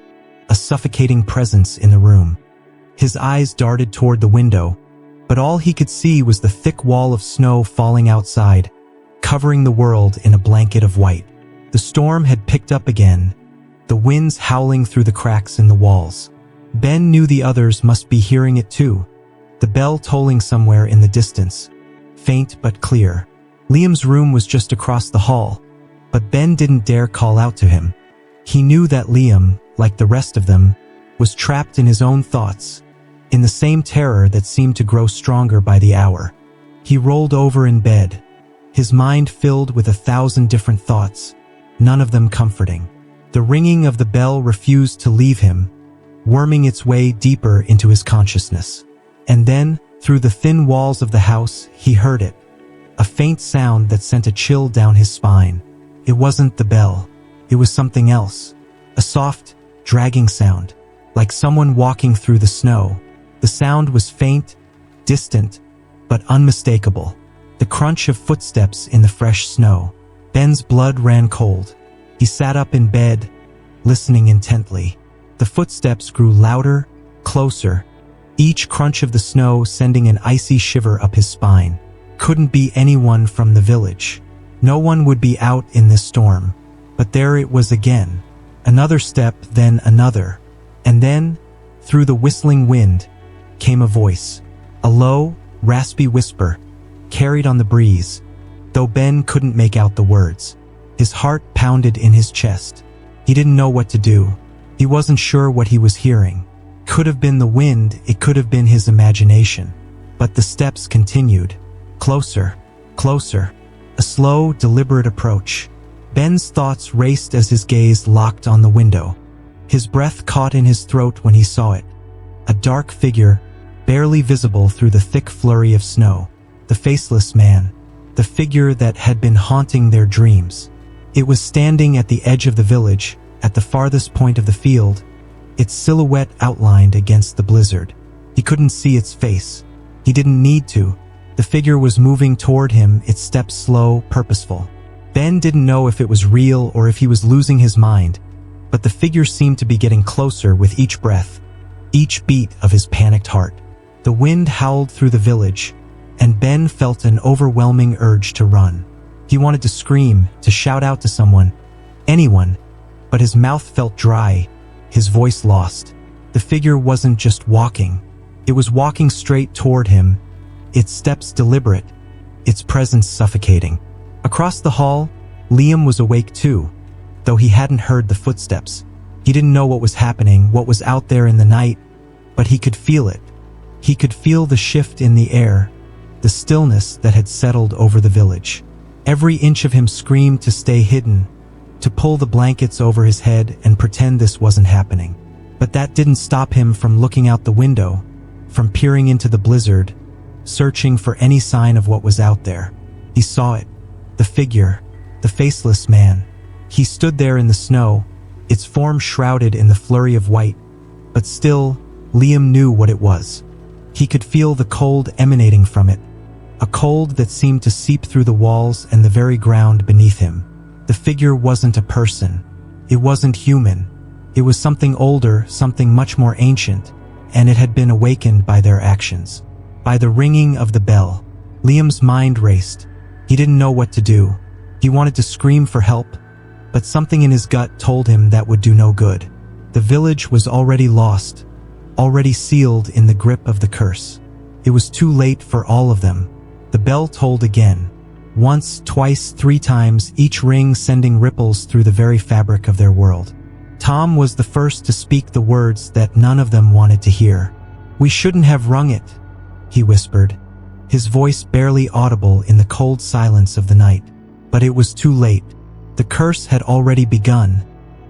A: a suffocating presence in the room. His eyes darted toward the window, but all he could see was the thick wall of snow falling outside, covering the world in a blanket of white. The storm had picked up again, the winds howling through the cracks in the walls. Ben knew the others must be hearing it too, the bell tolling somewhere in the distance, faint but clear. Liam's room was just across the hall, but Ben didn't dare call out to him. He knew that Liam, like the rest of them, was trapped in his own thoughts, in the same terror that seemed to grow stronger by the hour. He rolled over in bed, his mind filled with 1,000 different thoughts, none of them comforting. The ringing of the bell refused to leave him, worming its way deeper into his consciousness. And then, through the thin walls of the house, he heard it, a faint sound that sent a chill down his spine. It wasn't the bell, it was something else, a soft, dragging sound, like someone walking through the snow. The sound was faint, distant, but unmistakable. The crunch of footsteps in the fresh snow. Ben's blood ran cold. He sat up in bed, listening intently. The footsteps grew louder, closer, each crunch of the snow sending an icy shiver up his spine. Couldn't be anyone from the village. No one would be out in this storm. But there it was again. Another step, then another. And then, through the whistling wind, came a voice. A low, raspy whisper, carried on the breeze, though Ben couldn't make out the words. His heart pounded in his chest. He didn't know what to do. He wasn't sure what he was hearing. Could have been the wind, it could have been his imagination. But the steps continued. Closer, closer. A slow, deliberate approach. Ben's thoughts raced as his gaze locked on the window. His breath caught in his throat when he saw it. A dark figure, barely visible through the thick flurry of snow. The faceless man. The figure that had been haunting their dreams. It was standing at the edge of the village, at the farthest point of the field, its silhouette outlined against the blizzard. He couldn't see its face. He didn't need to. The figure was moving toward him, its steps slow, purposeful. Ben didn't know if it was real or if he was losing his mind, but the figure seemed to be getting closer with each breath, each beat of his panicked heart. The wind howled through the village, and Ben felt an overwhelming urge to run. He wanted to scream, to shout out to someone, anyone, but his mouth felt dry, his voice lost. The figure wasn't just walking. It was walking straight toward him, its steps deliberate, its presence suffocating. Across the hall, Liam was awake too, though he hadn't heard the footsteps. He didn't know what was happening, what was out there in the night, but he could feel it. He could feel the shift in the air, the stillness that had settled over the village. Every inch of him screamed to stay hidden, to pull the blankets over his head and pretend this wasn't happening. But that didn't stop him from looking out the window, from peering into the blizzard, searching for any sign of what was out there. He saw it, the figure, the faceless man. He stood there in the snow, its form shrouded in the flurry of white, but still, Liam knew what it was. He could feel the cold emanating from it, a cold that seemed to seep through the walls and the very ground beneath him. The figure wasn't a person. It wasn't human. It was something older, something much more ancient, and it had been awakened by their actions. By the ringing of the bell. Liam's mind raced. He didn't know what to do. He wanted to scream for help, but something in his gut told him that would do no good. The village was already lost, already sealed in the grip of the curse. It was too late for all of them. The bell tolled again, Once, twice, 3 times, each ring sending ripples through the very fabric of their world. Tom was the first to speak the words that none of them wanted to hear. "We shouldn't have rung it," he whispered, his voice barely audible in the cold silence of the night. But it was too late. The curse had already begun,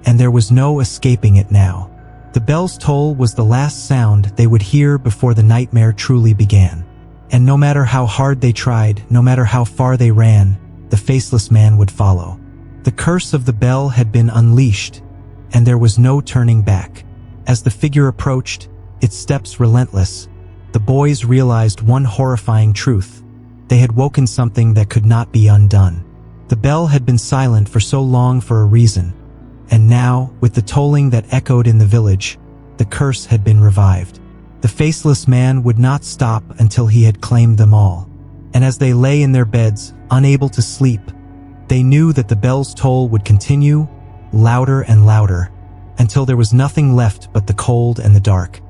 A: and there was no escaping it now. The bell's toll was the last sound they would hear before the nightmare truly began. And no matter how hard they tried, no matter how far they ran, the faceless man would follow. The curse of the bell had been unleashed, and there was no turning back. As the figure approached, its steps relentless, the boys realized one horrifying truth. They had woken something that could not be undone. The bell had been silent for so long for a reason, and now, with the tolling that echoed in the village, the curse had been revived. The faceless man would not stop until he had claimed them all. And as they lay in their beds, unable to sleep, they knew that the bell's toll would continue, louder and louder, until there was nothing left but the cold and the dark.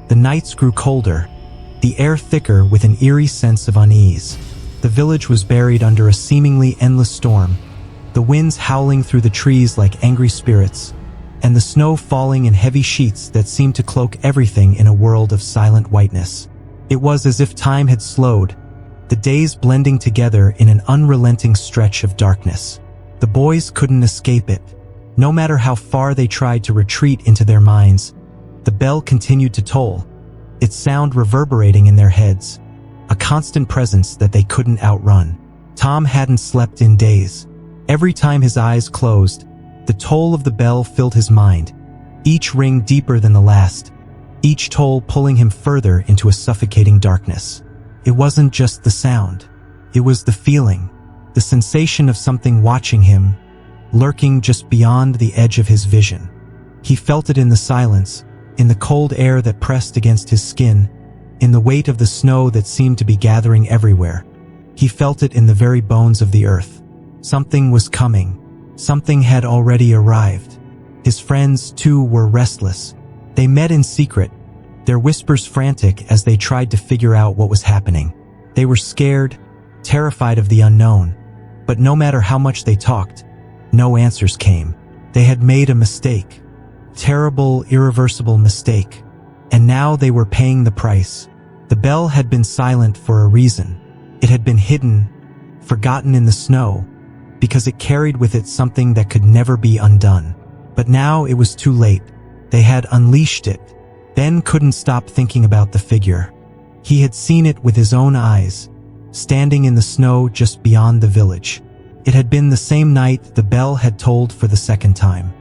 A: The nights grew colder, the air thicker with an eerie sense of unease. The village was buried under a seemingly endless storm, the winds howling through the trees like angry spirits, and the snow falling in heavy sheets that seemed to cloak everything in a world of silent whiteness. It was as if time had slowed, the days blending together in an unrelenting stretch of darkness. The boys couldn't escape it. No matter how far they tried to retreat into their minds, the bell continued to toll, its sound reverberating in their heads, a constant presence that they couldn't outrun. Tom hadn't slept in days. Every time his eyes closed, the toll of the bell filled his mind, each ring deeper than the last, each toll pulling him further into a suffocating darkness. It wasn't just the sound. It was the feeling, the sensation of something watching him, lurking just beyond the edge of his vision. He felt it in the silence, in the cold air that pressed against his skin, in the weight of the snow that seemed to be gathering everywhere. He felt it in the very bones of the earth. Something was coming. Something had already arrived. His friends, too, were restless. They met in secret, their whispers frantic as they tried to figure out what was happening. They were scared, terrified of the unknown. But no matter how much they talked, no answers came. They had made a mistake. Terrible, irreversible mistake. And now they were paying the price. The bell had been silent for a reason. It had been hidden, forgotten in the snow, because it carried with it something that could never be undone. But now it was too late. They had unleashed it. Ben couldn't stop thinking about the figure. He had seen it with his own eyes, standing in the snow just beyond the village. It had been the same night the bell had tolled for the second time.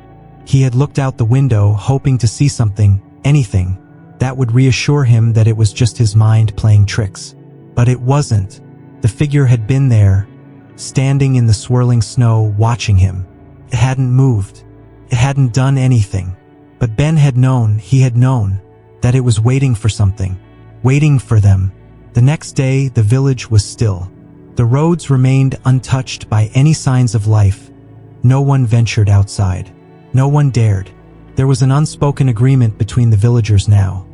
A: He had looked out the window hoping to see something, anything, that would reassure him that it was just his mind playing tricks. But it wasn't. The figure had been there, standing in the swirling snow, watching him. It hadn't moved. It hadn't done anything. But Ben had known, he had known, that it was waiting for something, waiting for them. The next day, the village was still. The roads remained untouched by any signs of life. No one ventured outside. No one dared. There was an unspoken agreement between the villagers now.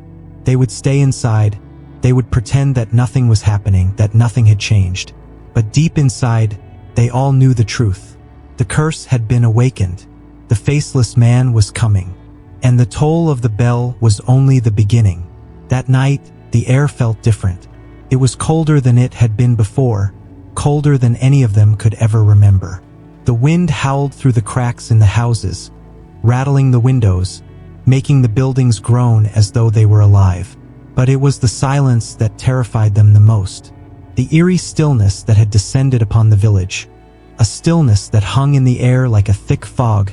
A: They would stay inside. They would pretend that nothing was happening, that nothing had changed. But deep inside, they all knew the truth. The curse had been awakened. The faceless man was coming. And the toll of the bell was only the beginning. That night, the air felt different. It was colder than it had been before, colder than any of them could ever remember. The wind howled through the cracks in the houses, rattling the windows, making the buildings groan as though they were alive. But it was the silence that terrified them the most. The eerie stillness that had descended upon the village. A stillness that hung in the air like a thick fog,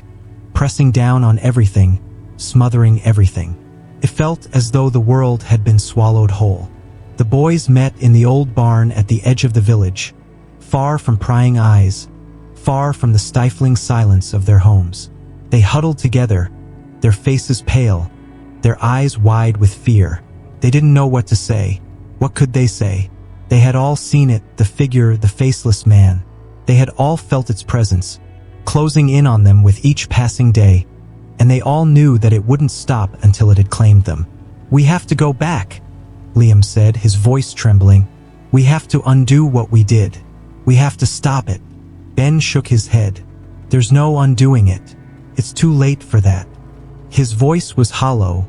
A: pressing down on everything, smothering everything. It felt as though the world had been swallowed whole. The boys met in the old barn at the edge of the village, far from prying eyes, far from the stifling silence of their homes. They huddled together, their faces pale, their eyes wide with fear. They didn't know what to say. What could they say? They had all seen it, the figure, the faceless man. They had all felt its presence, closing in on them with each passing day, and they all knew that it wouldn't stop until it had claimed them. "We have to go back," Liam said, his voice trembling. "We have to undo what we did. We have to stop it." Ben shook his head. "There's no undoing it. It's too late for that." His voice was hollow,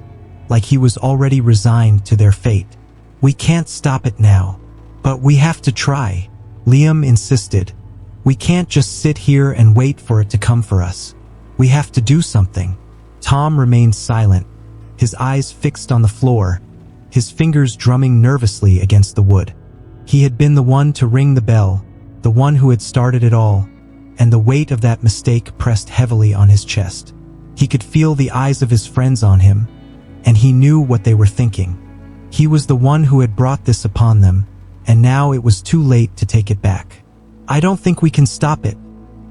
A: like he was already resigned to their fate. "We can't stop it now. But we have to try," Liam insisted. "We can't just sit here and wait for it to come for us. We have to do something." Tom remained silent, his eyes fixed on the floor, his fingers drumming nervously against the wood. He had been the one to ring the bell, the one who had started it all, and the weight of that mistake pressed heavily on his chest. He could feel the eyes of his friends on him, and he knew what they were thinking. He was the one who had brought this upon them, and now it was too late to take it back. "I don't think we can stop it,"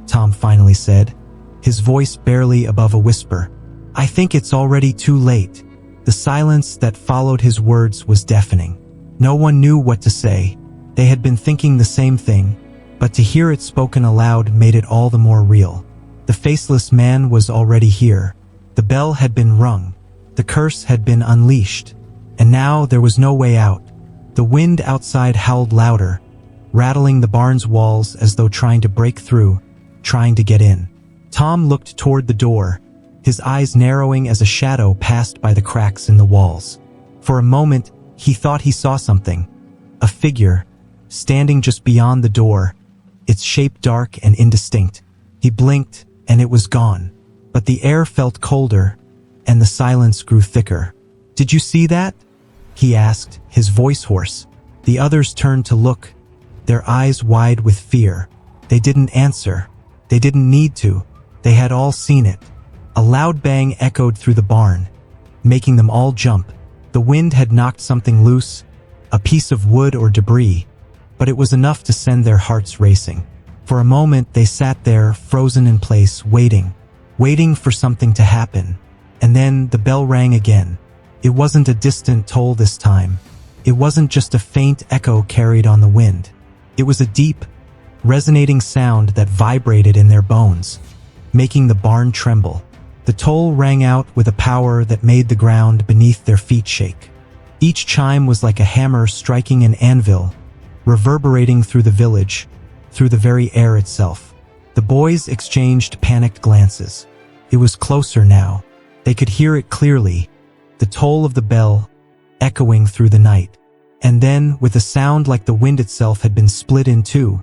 A: Tom finally said, his voice barely above a whisper. "I think it's already too late." The silence that followed his words was deafening. No one knew what to say. They had been thinking the same thing, but to hear it spoken aloud made it all the more real. The faceless man was already here. The bell had been rung. The curse had been unleashed. And now there was no way out. The wind outside howled louder, rattling the barn's walls as though trying to break through, trying to get in. Tom looked toward the door, his eyes narrowing as a shadow passed by the cracks in the walls. For a moment, he thought he saw something. A figure, standing just beyond the door, its shape dark and indistinct. He blinked, and it was gone. But the air felt colder, and the silence grew thicker. "Did you see that?" he asked, his voice hoarse. The others turned to look, their eyes wide with fear. They didn't answer. They didn't need to. They had all seen it. A loud bang echoed through the barn, making them all jump. The wind had knocked something loose, a piece of wood or debris, but it was enough to send their hearts racing. For a moment they sat there, frozen in place, waiting for something to happen. And then the bell rang again. It wasn't a distant toll this time. It wasn't just a faint echo carried on the wind. It was a deep, resonating sound that vibrated in their bones, making the barn tremble. The toll rang out with a power that made the ground beneath their feet shake. Each chime was like a hammer striking an anvil, reverberating through the village, through the very air itself. The boys exchanged panicked glances. It was closer now. They could hear it clearly, the toll of the bell echoing through the night. And then, with a sound like the wind itself had been split in two,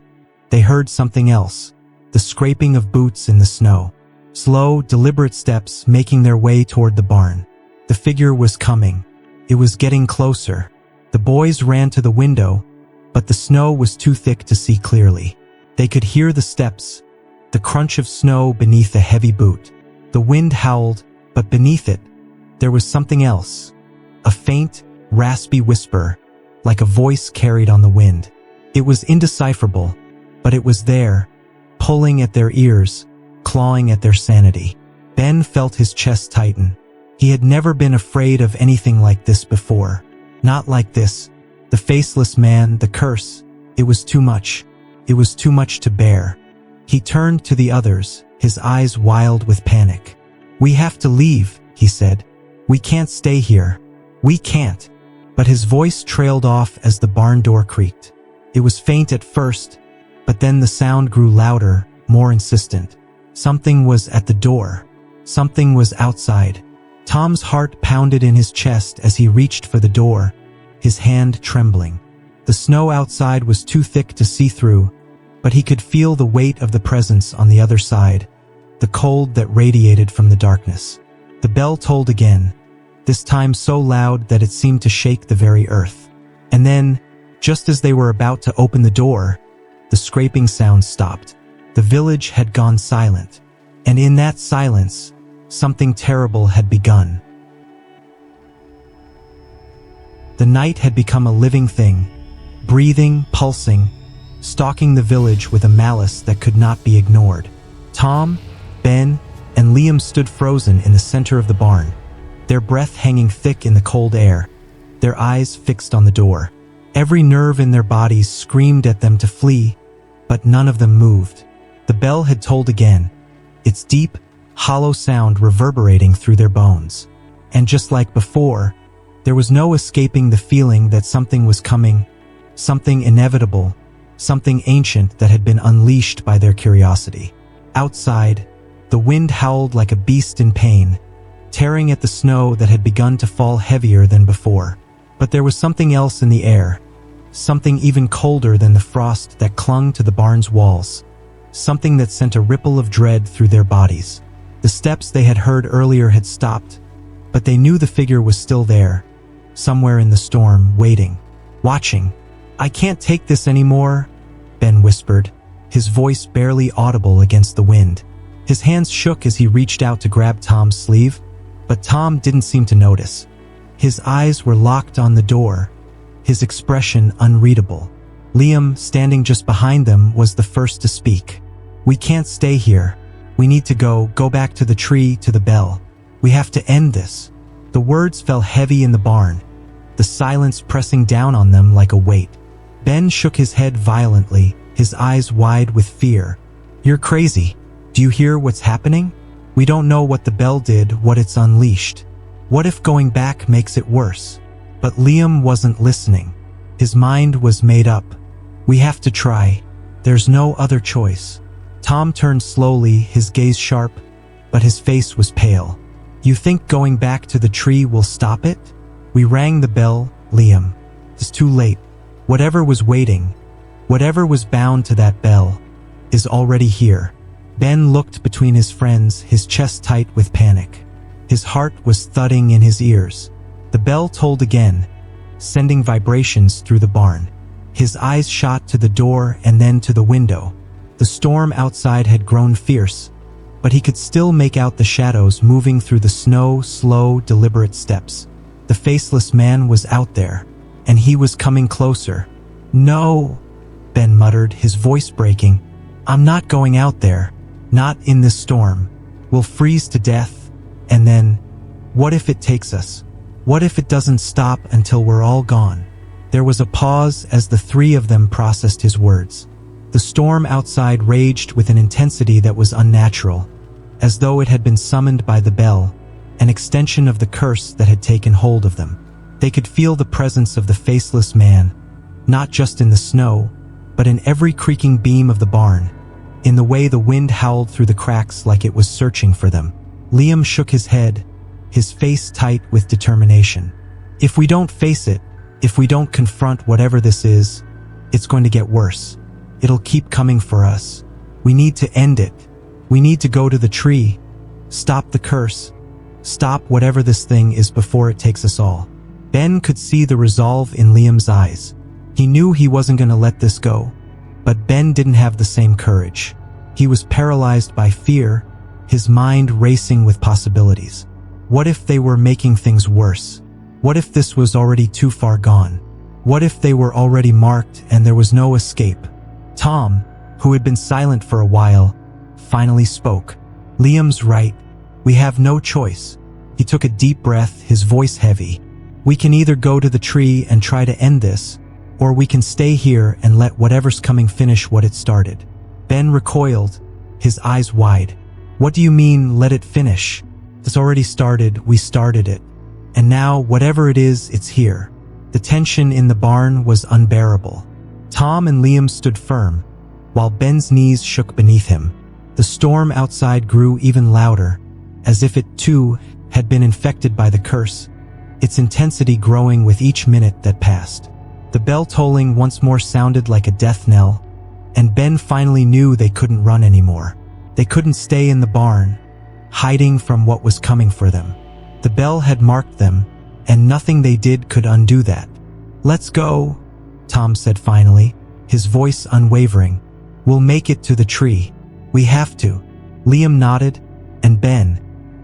A: they heard something else, the scraping of boots in the snow. Slow, deliberate steps making their way toward the barn. The figure was coming. It was getting closer. The boys ran to the window, but the snow was too thick to see clearly. They could hear the steps, the crunch of snow beneath a heavy boot. The wind howled, but beneath it, there was something else. A faint, raspy whisper, like a voice carried on the wind. It was indecipherable, but it was there, pulling at their ears, clawing at their sanity. Ben felt his chest tighten. He had never been afraid of anything like this before. Not like this. The faceless man, the curse. It was too much. It was too much to bear. He turned to the others, his eyes wild with panic. "We have to leave," he said. "We can't stay here. We can't." But his voice trailed off as the barn door creaked. It was faint at first, but then the sound grew louder, more insistent. Something was at the door. Something was outside. Tom's heart pounded in his chest as he reached for the door, his hand trembling. The snow outside was too thick to see through, but he could feel the weight of the presence on the other side, the cold that radiated from the darkness. The bell tolled again, this time so loud that it seemed to shake the very earth. And then, just as they were about to open the door, the scraping sound stopped. The village had gone silent, and in that silence, something terrible had begun. The night had become a living thing, breathing, pulsing, stalking the village with a malice that could not be ignored. Tom, Ben, and Liam stood frozen in the center of the barn, their breath hanging thick in the cold air, their eyes fixed on the door. Every nerve in their bodies screamed at them to flee, but none of them moved. The bell had tolled again, its deep, hollow sound reverberating through their bones. And just like before, There was no escaping the feeling that something was coming, something inevitable, something ancient that had been unleashed by their curiosity. Outside, the wind howled like a beast in pain, tearing at the snow that had begun to fall heavier than before. But there was something else in the air, something even colder than the frost that clung to the barn's walls, something that sent a ripple of dread through their bodies. The steps they had heard earlier had stopped, but they knew the figure was still there, somewhere in the storm, waiting, watching. "I can't take this anymore," Ben whispered, his voice barely audible against the wind. His hands shook as he reached out to grab Tom's sleeve, but Tom didn't seem to notice. His eyes were locked on the door, his expression unreadable. Liam, standing just behind them, was the first to speak. "We can't stay here. We need to go back to the tree, to the bell. We have to end this." The words fell heavy in the barn, the silence pressing down on them like a weight. Ben shook his head violently, his eyes wide with fear. "You're crazy. Do you hear what's happening? We don't know what the bell did, what it's unleashed. What if going back makes it worse?" But Liam wasn't listening. His mind was made up. "We have to try. There's no other choice." Tom turned slowly, his gaze sharp, but his face was pale. "You think going back to the tree will stop it?" "We rang the bell, Liam. It's too late. Whatever was waiting, whatever was bound to that bell, is already here." Ben looked between his friends, his chest tight with panic. His heart was thudding in his ears. The bell tolled again, sending vibrations through the barn. His eyes shot to the door and then to the window. The storm outside had grown fierce, but he could still make out the shadows moving through the snow, slow, deliberate steps. The faceless man was out there, and he was coming closer. "No," Ben muttered, his voice breaking. "I'm not going out there. Not in this storm. We'll freeze to death, and then, what if it takes us? What if it doesn't stop until we're all gone?" There was a pause as the three of them processed his words. The storm outside raged with an intensity that was unnatural, as though it had been summoned by the bell, an extension of the curse that had taken hold of them. They could feel the presence of the faceless man, not just in the snow, but in every creaking beam of the barn, in the way the wind howled through the cracks like it was searching for them. Liam shook his head, his face tight with determination. "If we don't face it, if we don't confront whatever this is, it's going to get worse. It'll keep coming for us. We need to end it. We need to go to the tree. Stop the curse. Stop whatever this thing is before it takes us all." Ben could see the resolve in Liam's eyes. He knew he wasn't going to let this go. But Ben didn't have the same courage. He was paralyzed by fear, his mind racing with possibilities. What if they were making things worse? What if this was already too far gone? What if they were already marked and there was no escape? Tom, who had been silent for a while, finally spoke. "Liam's right. We have no choice." He took a deep breath, his voice heavy. "We can either go to the tree and try to end this, or we can stay here and let whatever's coming finish what it started." Ben recoiled, his eyes wide. "What do you mean, let it finish? It's already started, we started it. And now, whatever it is, it's here." The tension in the barn was unbearable. Tom and Liam stood firm, while Ben's knees shook beneath him. The storm outside grew even louder, as if it too had been infected by the curse, its intensity growing with each minute that passed. The bell tolling once more sounded like a death knell, and Ben finally knew they couldn't run anymore. They couldn't stay in the barn, hiding from what was coming for them. The bell had marked them, and nothing they did could undo that. "Let's go," Tom said finally, his voice unwavering. "We'll make it to the tree. We have to." Liam nodded, and Ben,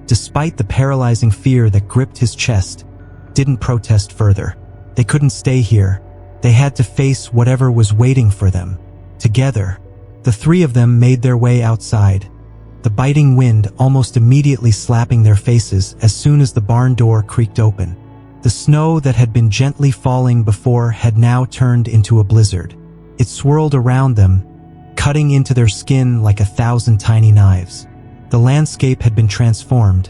A: despite the paralyzing fear that gripped his chest, didn't protest further. They couldn't stay here. They had to face whatever was waiting for them. Together, the three of them made their way outside, the biting wind almost immediately slapping their faces as soon as the barn door creaked open. The snow that had been gently falling before had now turned into a blizzard. It swirled around them, cutting into their skin like 1,000 tiny knives. The landscape had been transformed,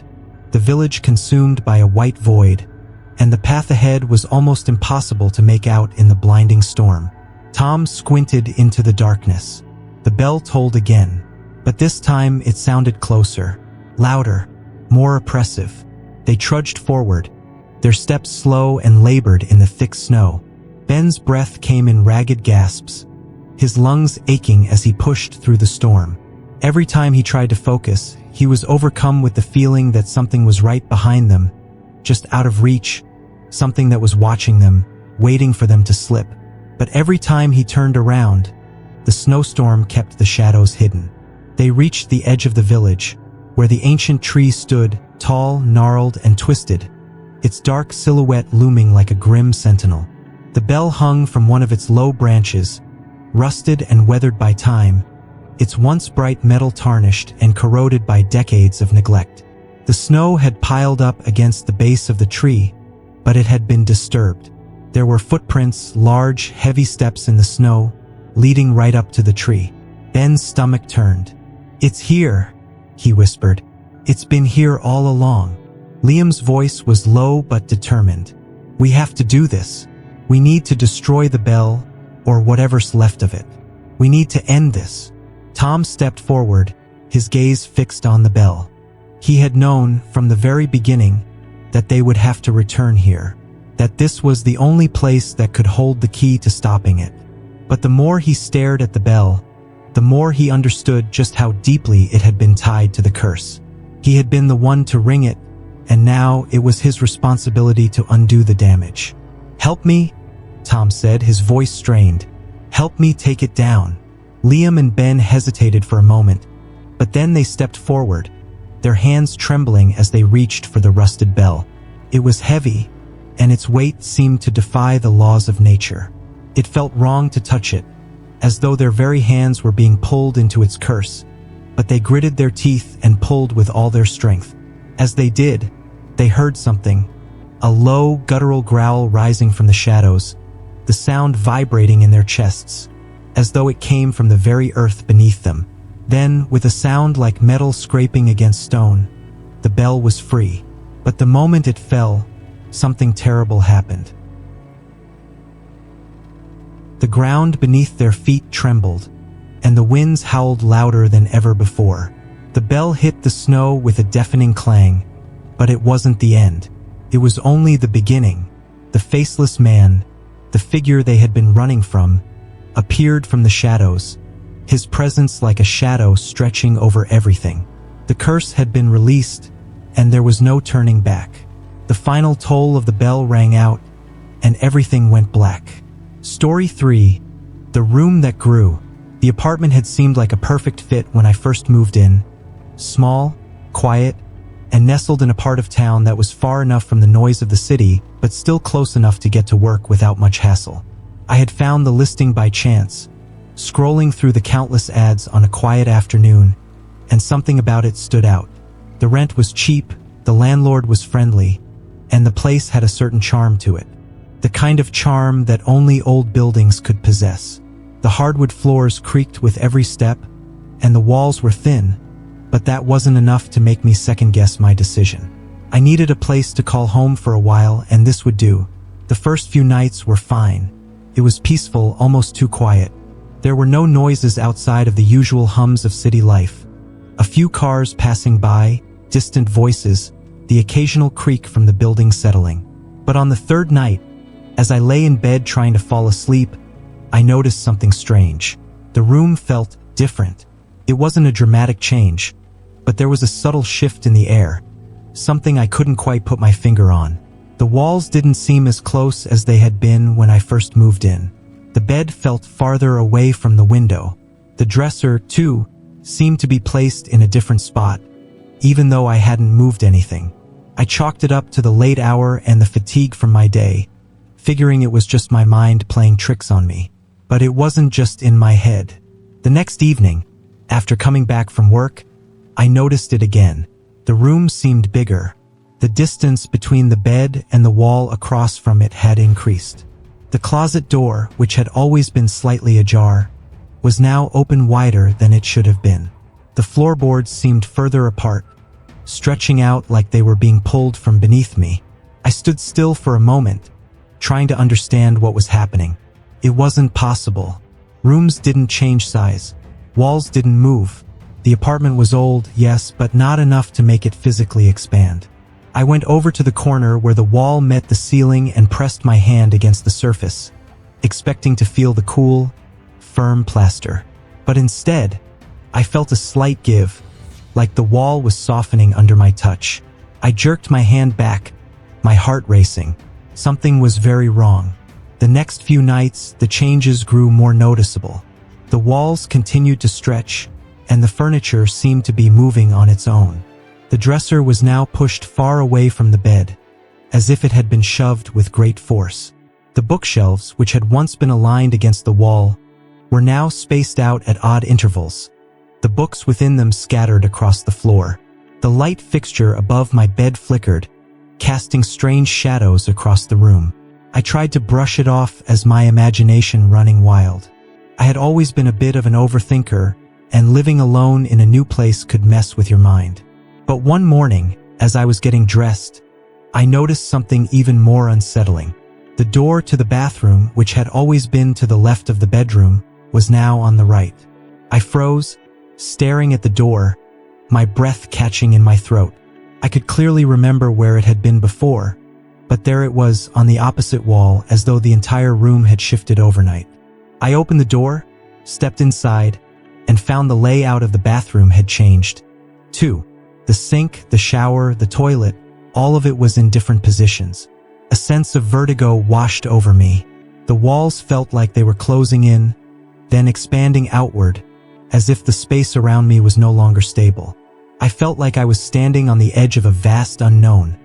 A: the village consumed by a white void, and the path ahead was almost impossible to make out in the blinding storm. Tom squinted into the darkness. The bell tolled again, but this time it sounded closer, louder, more oppressive. They trudged forward, their steps slow and labored in the thick snow. Ben's breath came in ragged gasps, his lungs aching as he pushed through the storm. Every time he tried to focus, he was overcome with the feeling that something was right behind them, just out of reach, something that was watching them, waiting for them to slip. But every time he turned around, the snowstorm kept the shadows hidden. They reached the edge of the village, where the ancient tree stood, tall, gnarled, and twisted, its dark silhouette looming like a grim sentinel. The bell hung from one of its low branches, rusted and weathered by time, its once bright metal tarnished and corroded by decades of neglect. The snow had piled up against the base of the tree, but it had been disturbed. There were footprints, large, heavy steps in the snow, leading right up to the tree. Ben's stomach turned. "It's here," he whispered. "It's been here all along." Liam's voice was low but determined. "We have to do this. We need to destroy the bell, or whatever's left of it. We need to end this." Tom stepped forward, his gaze fixed on the bell. He had known, from the very beginning, that they would have to return here, that this was the only place that could hold the key to stopping it. But the more he stared at the bell, the more he understood just how deeply it had been tied to the curse. He had been the one to ring it, and now it was his responsibility to undo the damage. "Help me," Tom said, his voice strained. "Help me take it down." Liam and Ben hesitated for a moment, but then they stepped forward, their hands trembling as they reached for the rusted bell. It was heavy, and its weight seemed to defy the laws of nature. It felt wrong to touch it, as though their very hands were being pulled into its curse, but they gritted their teeth and pulled with all their strength. As they did, they heard something, a low, guttural growl rising from the shadows, the sound vibrating in their chests, as though it came from the very earth beneath them. Then, with a sound like metal scraping against stone, the bell was free. But the moment it fell, something terrible happened. The ground beneath their feet trembled, and the winds howled louder than ever before. The bell hit the snow with a deafening clang, but it wasn't the end. It was only the beginning. The faceless man, the figure they had been running from, appeared from the shadows, his presence like a shadow stretching over everything. The curse had been released, and there was no turning back. The final toll of the bell rang out, and everything went black. Story 3. The Room That Grew. The apartment had seemed like a perfect fit when I first moved in. Small, quiet, and nestled in a part of town that was far enough from the noise of the city, but still close enough to get to work without much hassle. I had found the listing by chance, scrolling through the countless ads on a quiet afternoon, and something about it stood out. The rent was cheap, the landlord was friendly, and the place had a certain charm to it. The kind of charm that only old buildings could possess. The hardwood floors creaked with every step, and the walls were thin, but that wasn't enough to make me second-guess my decision. I needed a place to call home for a while, and this would do. The first few nights were fine. It was peaceful, almost too quiet. There were no noises outside of the usual hums of city life. A few cars passing by, distant voices, the occasional creak from the building settling. But on the third night, as I lay in bed trying to fall asleep, I noticed something strange. The room felt different. It wasn't a dramatic change, but there was a subtle shift in the air, something I couldn't quite put my finger on. The walls didn't seem as close as they had been when I first moved in. The bed felt farther away from the window. The dresser, too, seemed to be placed in a different spot, even though I hadn't moved anything. I chalked it up to the late hour and the fatigue from my day, figuring it was just my mind playing tricks on me. But it wasn't just in my head. The next evening, after coming back from work, I noticed it again. The room seemed bigger. The distance between the bed and the wall across from it had increased. The closet door, which had always been slightly ajar, was now open wider than it should have been. The floorboards seemed further apart, stretching out like they were being pulled from beneath me. I stood still for a moment, trying to understand what was happening. It wasn't possible. Rooms didn't change size. Walls didn't move. The apartment was old, yes, but not enough to make it physically expand. I went over to the corner where the wall met the ceiling and pressed my hand against the surface, expecting to feel the cool, firm plaster. But instead, I felt a slight give, like the wall was softening under my touch. I jerked my hand back, my heart racing. Something was very wrong. The next few nights, the changes grew more noticeable. The walls continued to stretch, and the furniture seemed to be moving on its own. The dresser was now pushed far away from the bed, as if it had been shoved with great force. The bookshelves, which had once been aligned against the wall, were now spaced out at odd intervals, the books within them scattered across the floor. The light fixture above my bed flickered, casting strange shadows across the room. I tried to brush it off as my imagination running wild. I had always been a bit of an overthinker, and living alone in a new place could mess with your mind. But one morning, as I was getting dressed, I noticed something even more unsettling. The door to the bathroom, which had always been to the left of the bedroom, was now on the right. I froze, staring at the door, my breath catching in my throat. I could clearly remember where it had been before, but there it was on the opposite wall, as though the entire room had shifted overnight. I opened the door, stepped inside, and found the layout of the bathroom had changed, too. The sink, the shower, the toilet, all of it was in different positions. A sense of vertigo washed over me. The walls felt like they were closing in, then expanding outward, as if the space around me was no longer stable. I felt like I was standing on the edge of a vast unknown,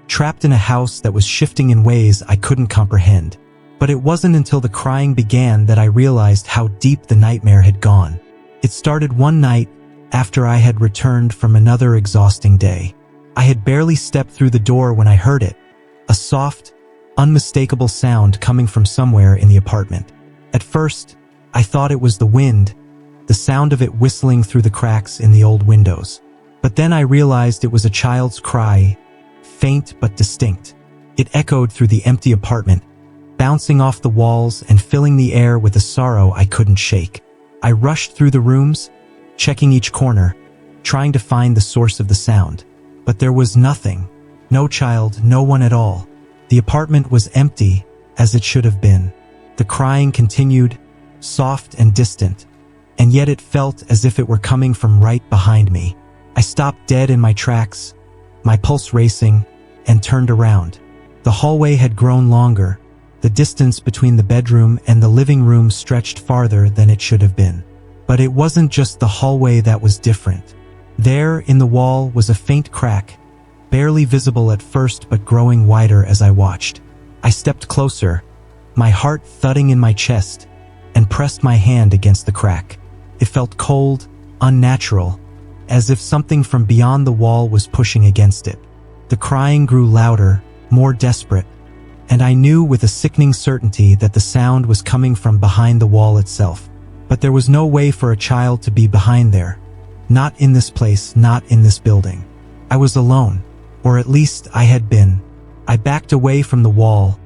A: trapped in a house that was shifting in ways I couldn't comprehend. But it wasn't until the crying began that I realized how deep the nightmare had gone. It started one night, after I had returned from another exhausting day. I had barely stepped through the door when I heard it, a soft, unmistakable sound coming from somewhere in the apartment. At first, I thought it was the wind, the sound of it whistling through the cracks in the old windows. But then I realized it was a child's cry, faint but distinct. It echoed through the empty apartment, bouncing off the walls and filling the air with a sorrow I couldn't shake. I rushed through the rooms, checking each corner, trying to find the source of the sound. But there was nothing. No child, no one at all. The apartment was empty, as it should have been. The crying continued, soft and distant, and yet it felt as if it were coming from right behind me. I stopped dead in my tracks, my pulse racing, and turned around. The hallway had grown longer. The distance between the bedroom and the living room stretched farther than it should have been. But it wasn't just the hallway that was different. There, in the wall, was a faint crack, barely visible at first but growing wider as I watched. I stepped closer, my heart thudding in my chest, and pressed my hand against the crack. It felt cold, unnatural, as if something from beyond the wall was pushing against it. The crying grew louder, more desperate, and I knew with a sickening certainty that the sound was coming from behind the wall itself. But there was no way for a child to be behind there. Not in this place, not in this building. I was alone, or at least I had been. I backed away from the wall,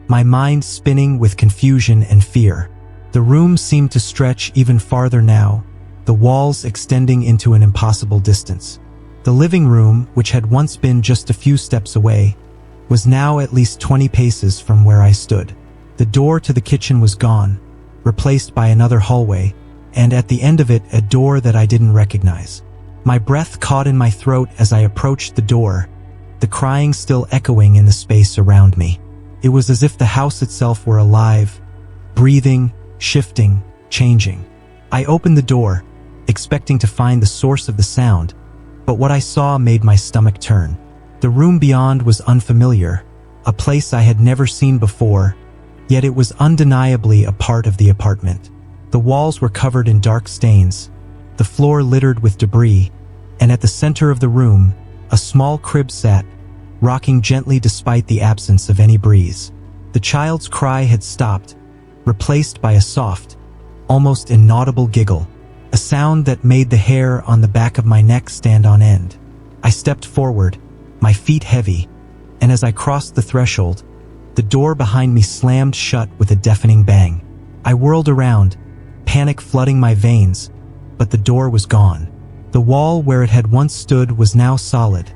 A: my mind spinning with confusion and fear. The room seemed to stretch even farther now, the walls extending into an impossible distance. The living room, which had once been just a few steps away, was now at least 20 paces from where I stood. The door to the kitchen was gone, replaced by another hallway, and at the end of it, a door that I didn't recognize. My breath caught in my throat as I approached the door, the crying still echoing in the space around me. It was as if the house itself were alive, breathing, shifting, changing. I opened the door, expecting to find the source of the sound, but what I saw made my stomach turn. The room beyond was unfamiliar, a place I had never seen before, yet it was undeniably a part of the apartment. The walls were covered in dark stains, the floor littered with debris, and at the center of the room, a small crib sat, rocking gently despite the absence of any breeze. The child's cry had stopped, replaced by a soft, almost inaudible giggle, a sound that made the hair on the back of my neck stand on end. I stepped forward, my feet heavy, and as I crossed the threshold, the door behind me slammed shut with a deafening bang. I whirled around, panic flooding my veins, but the door was gone. The wall where it had once stood was now solid,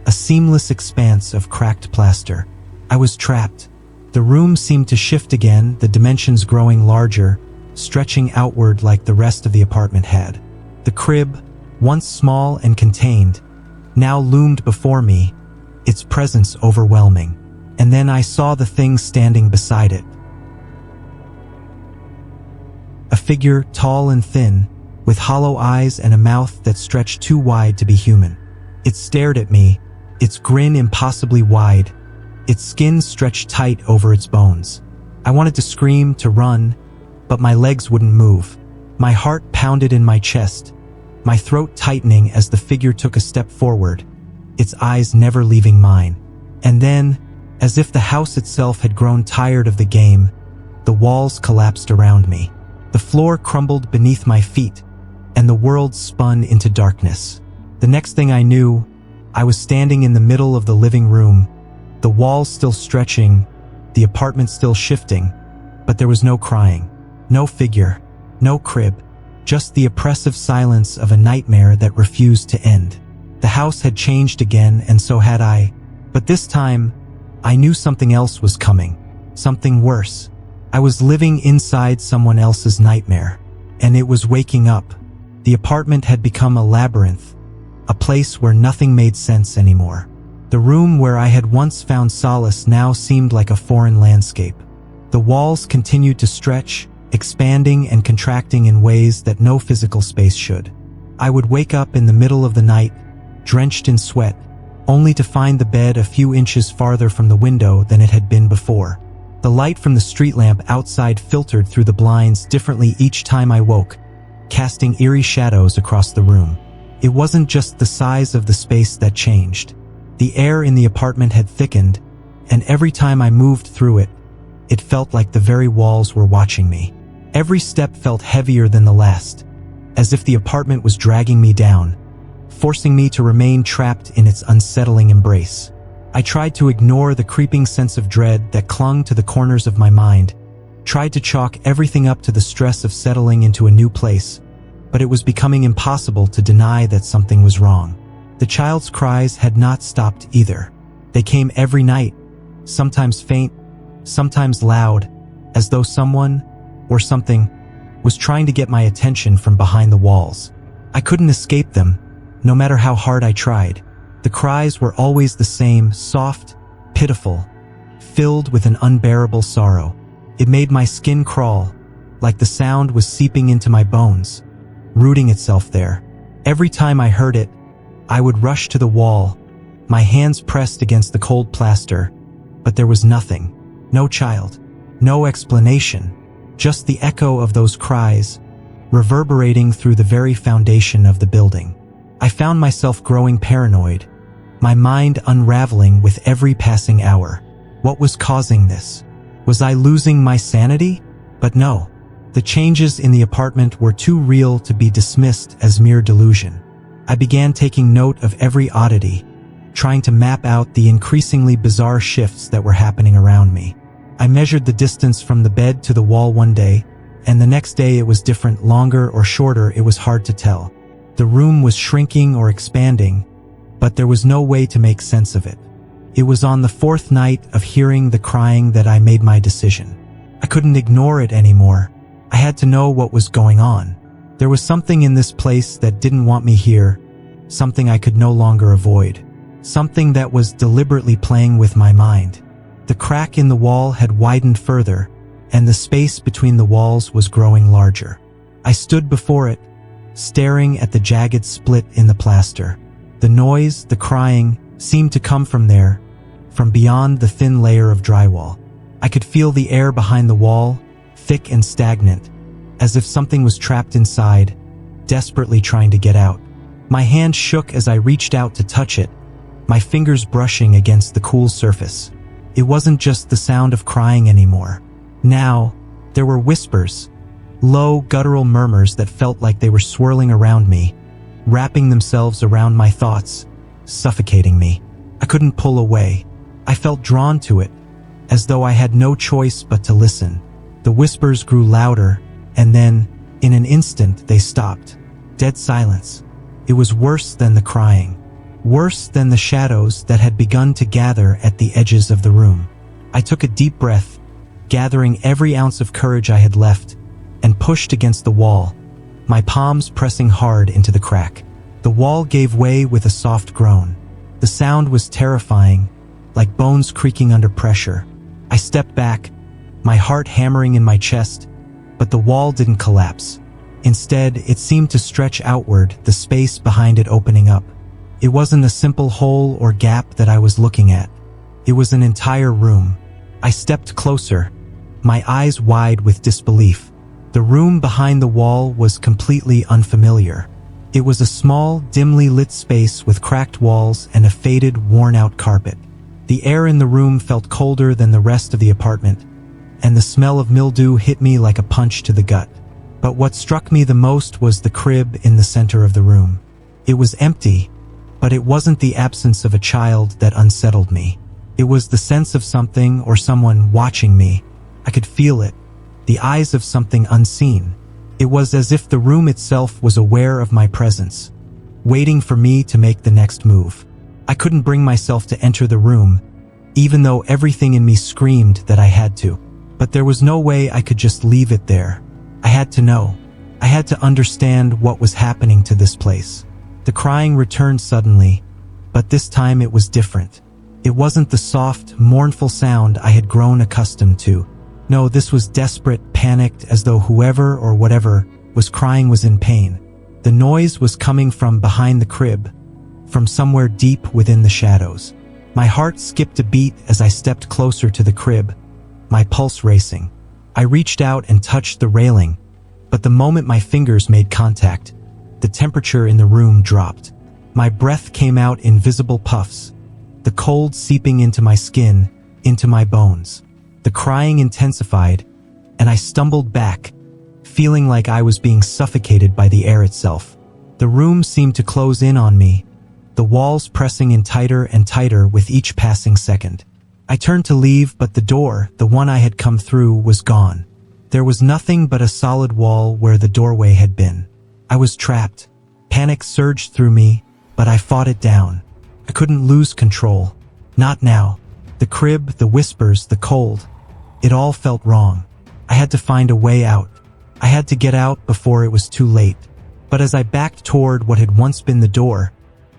A: a seamless expanse of cracked plaster. I was trapped. The room seemed to shift again, the dimensions growing larger, stretching outward like the rest of the apartment had. The crib, once small and contained, now loomed before me, its presence overwhelming. And then I saw the thing standing beside it. A figure tall and thin, with hollow eyes and a mouth that stretched too wide to be human. It stared at me, its grin impossibly wide, its skin stretched tight over its bones. I wanted to scream, to run, but my legs wouldn't move. My heart pounded in my chest, my throat tightening as the figure took a step forward, its eyes never leaving mine. And then, as if the house itself had grown tired of the game, the walls collapsed around me. The floor crumbled beneath my feet, and the world spun into darkness. The next thing I knew, I was standing in the middle of the living room, the walls still stretching, the apartment still shifting, but there was no crying, no figure, no crib, just the oppressive silence of a nightmare that refused to end. The house had changed again, and so had I, but this time, I knew something else was coming, something worse. I was living inside someone else's nightmare, and it was waking up. The apartment had become a labyrinth, a place where nothing made sense anymore. The room where I had once found solace now seemed like a foreign landscape. The walls continued to stretch, expanding and contracting in ways that no physical space should. I would wake up in the middle of the night, drenched in sweat, only to find the bed a few inches farther from the window than it had been before. The light from the street lamp outside filtered through the blinds differently each time I woke, casting eerie shadows across the room. It wasn't just the size of the space that changed. The air in the apartment had thickened, and every time I moved through it, it felt like the very walls were watching me. Every step felt heavier than the last, as if the apartment was dragging me down, forcing me to remain trapped in its unsettling embrace. I tried to ignore the creeping sense of dread that clung to the corners of my mind, tried to chalk everything up to the stress of settling into a new place, but it was becoming impossible to deny that something was wrong. The child's cries had not stopped either. They came every night, sometimes faint, sometimes loud, as though someone, or something, was trying to get my attention from behind the walls. I couldn't escape them, no matter how hard I tried. The cries were always the same, soft, pitiful, filled with an unbearable sorrow. It made my skin crawl, like the sound was seeping into my bones, rooting itself there. Every time I heard it, I would rush to the wall, my hands pressed against the cold plaster, but there was nothing. No child, no explanation, just the echo of those cries, reverberating through the very foundation of the building. I found myself growing paranoid, my mind unraveling with every passing hour. What was causing this? Was I losing my sanity? But no. The changes in the apartment were too real to be dismissed as mere delusion. I began taking note of every oddity, trying to map out the increasingly bizarre shifts that were happening around me. I measured the distance from the bed to the wall one day, and the next day it was different, longer or shorter, it was hard to tell. The room was shrinking or expanding, but there was no way to make sense of it. It was on the fourth night of hearing the crying that I made my decision. I couldn't ignore it anymore. I had to know what was going on. There was something in this place that didn't want me here, something I could no longer avoid, something that was deliberately playing with my mind. The crack in the wall had widened further, and the space between the walls was growing larger. I stood before it, staring at the jagged split in the plaster. The noise, the crying, seemed to come from there, from beyond the thin layer of drywall. I could feel the air behind the wall, thick and stagnant, as if something was trapped inside, desperately trying to get out. My hand shook as I reached out to touch it, my fingers brushing against the cool surface. It wasn't just the sound of crying anymore. Now, there were whispers, low, guttural murmurs that felt like they were swirling around me, wrapping themselves around my thoughts, suffocating me. I couldn't pull away. I felt drawn to it, as though I had no choice but to listen. The whispers grew louder, and then, in an instant, they stopped. Dead silence. It was worse than the crying. Worse than the shadows that had begun to gather at the edges of the room. I took a deep breath, gathering every ounce of courage I had left, and pushed against the wall, my palms pressing hard into the crack. The wall gave way with a soft groan. The sound was terrifying, like bones creaking under pressure. I stepped back, my heart hammering in my chest, but the wall didn't collapse. Instead, it seemed to stretch outward, the space behind it opening up. It wasn't a simple hole or gap that I was looking at. It was an entire room. I stepped closer, my eyes wide with disbelief. The room behind the wall was completely unfamiliar. It was a small, dimly lit space with cracked walls and a faded, worn-out carpet. The air in the room felt colder than the rest of the apartment, and the smell of mildew hit me like a punch to the gut. But what struck me the most was the crib in the center of the room. It was empty, but it wasn't the absence of a child that unsettled me. It was the sense of something or someone watching me. I could feel it, the eyes of something unseen. It was as if the room itself was aware of my presence, waiting for me to make the next move. I couldn't bring myself to enter the room, even though everything in me screamed that I had to. But there was no way I could just leave it there. I had to know. I had to understand what was happening to this place. The crying returned suddenly, but this time it was different. It wasn't the soft, mournful sound I had grown accustomed to. No, this was desperate, panicked, as though whoever or whatever was crying was in pain. The noise was coming from behind the crib, from somewhere deep within the shadows. My heart skipped a beat as I stepped closer to the crib, my pulse racing. I reached out and touched the railing, but the moment my fingers made contact, the temperature in the room dropped. My breath came out in visible puffs, the cold seeping into my skin, into my bones. The crying intensified, and I stumbled back, feeling like I was being suffocated by the air itself. The room seemed to close in on me, the walls pressing in tighter and tighter with each passing second. I turned to leave, but the door, the one I had come through, was gone. There was nothing but a solid wall where the doorway had been. I was trapped. Panic surged through me, but I fought it down. I couldn't lose control. Not now. The crib, the whispers, the cold. It all felt wrong. I had to find a way out. I had to get out before it was too late. But as I backed toward what had once been the door,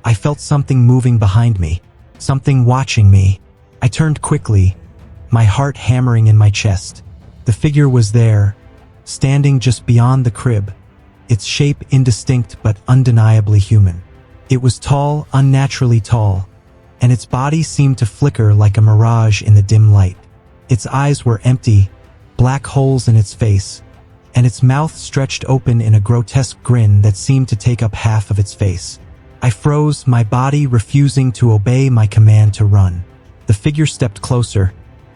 A: I felt something moving behind me, something watching me. I turned quickly, my heart hammering in my chest. The figure was there, standing just beyond the crib, its shape indistinct but undeniably human. It was tall, unnaturally tall, and its body seemed to flicker like a mirage in the dim light. Its eyes were empty, black holes in its face, and its mouth stretched open in a grotesque grin that seemed to take up half of its face. I froze, my body refusing to obey my command to run. The figure stepped closer,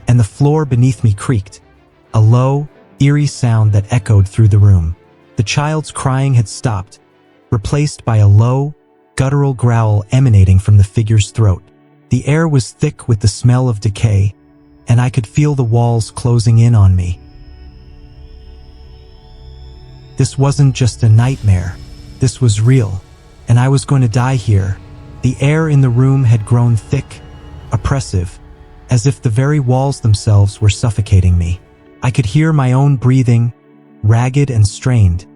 A: and the floor beneath me creaked, a low, eerie sound that echoed through the room. The child's crying had stopped, replaced by a low, guttural growl emanating from the figure's throat. The air was thick with the smell of decay, and I could feel the walls closing in on me. This wasn't just a nightmare. This was real, and I was going to die here. The air in the room had grown thick, oppressive, as if the very walls themselves were suffocating me. I could hear my own breathing, ragged and strained,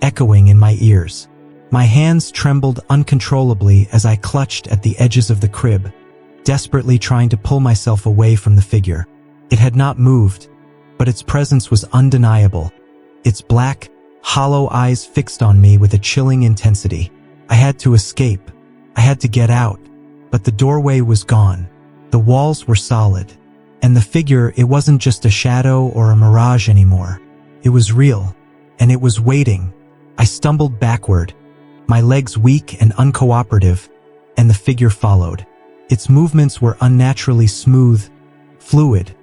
A: echoing in my ears. My hands trembled uncontrollably as I clutched at the edges of the crib, desperately trying to pull myself away from the figure. It had not moved, but its presence was undeniable, its black, hollow eyes fixed on me with a chilling intensity. I had to escape. I had to get out, but the doorway was gone. The walls were solid, and the figure, it wasn't just a shadow or a mirage anymore. It was real, and it was waiting. I stumbled backward, my legs weak and uncooperative, and the figure followed. Its movements were unnaturally smooth, fluid,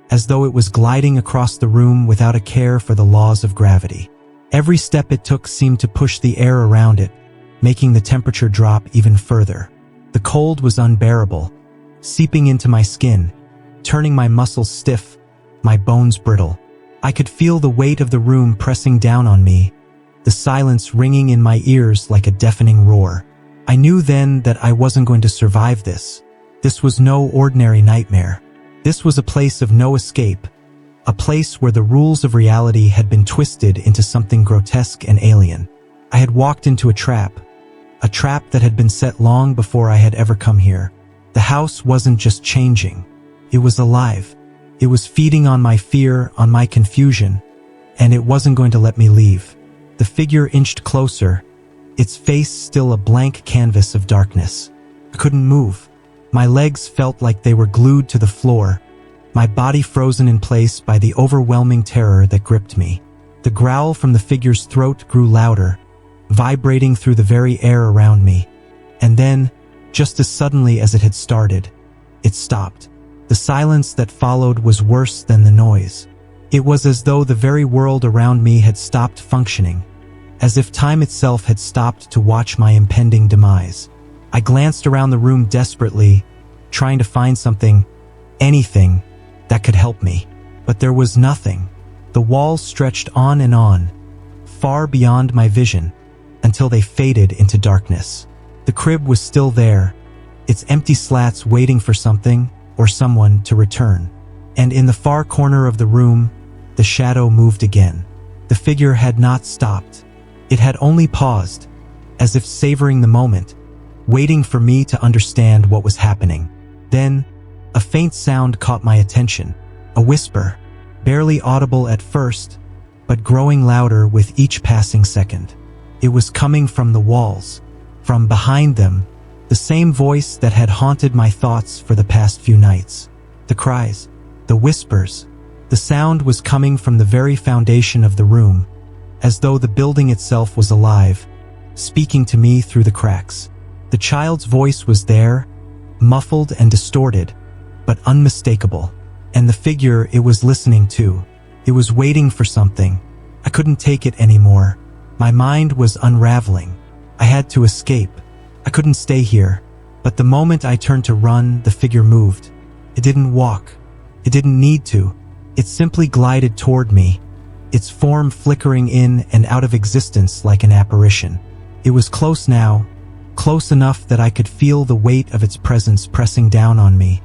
A: as though it was gliding across the room without a care for the laws of gravity. Every step it took seemed to push the air around it, making the temperature drop even further. The cold was unbearable, seeping into my skin, turning my muscles stiff, my bones brittle. I could feel the weight of the room pressing down on me, the silence ringing in my ears like a deafening roar. I knew then that I wasn't going to survive this. This was no ordinary nightmare. This was a place of no escape, a place where the rules of reality had been twisted into something grotesque and alien. I had walked into a trap that had been set long before I had ever come here. The house wasn't just changing, it was alive. It was feeding on my fear, on my confusion, and it wasn't going to let me leave. The figure inched closer, its face still a blank canvas of darkness. I couldn't move. My legs felt like they were glued to the floor, my body frozen in place by the overwhelming terror that gripped me. The growl from the figure's throat grew louder, vibrating through the very air around me. And then, just as suddenly as it had started, it stopped. The silence that followed was worse than the noise. It was as though the very world around me had stopped functioning, as if time itself had stopped to watch my impending demise. I glanced around the room desperately, trying to find something, anything, that could help me. But there was nothing. The walls stretched on, far beyond my vision, until they faded into darkness. The crib was still there, its empty slats waiting for something or someone to return. And in the far corner of the room, the shadow moved again. The figure had not stopped. It had only paused, as if savoring the moment, waiting for me to understand what was happening. Then, a faint sound caught my attention, a whisper, barely audible at first, but growing louder with each passing second. It was coming from the walls, from behind them, the same voice that had haunted my thoughts for the past few nights. The cries, the whispers, the sound was coming from the very foundation of the room, as though the building itself was alive, speaking to me through the cracks. The child's voice was there, muffled and distorted, but unmistakable. And the figure it was listening to, it was waiting for something. I couldn't take it anymore. My mind was unraveling. I had to escape. I couldn't stay here. But the moment I turned to run, the figure moved. It didn't walk. It didn't need to. It simply glided toward me, its form flickering in and out of existence like an apparition. It was close now, close enough that I could feel the weight of its presence pressing down on me,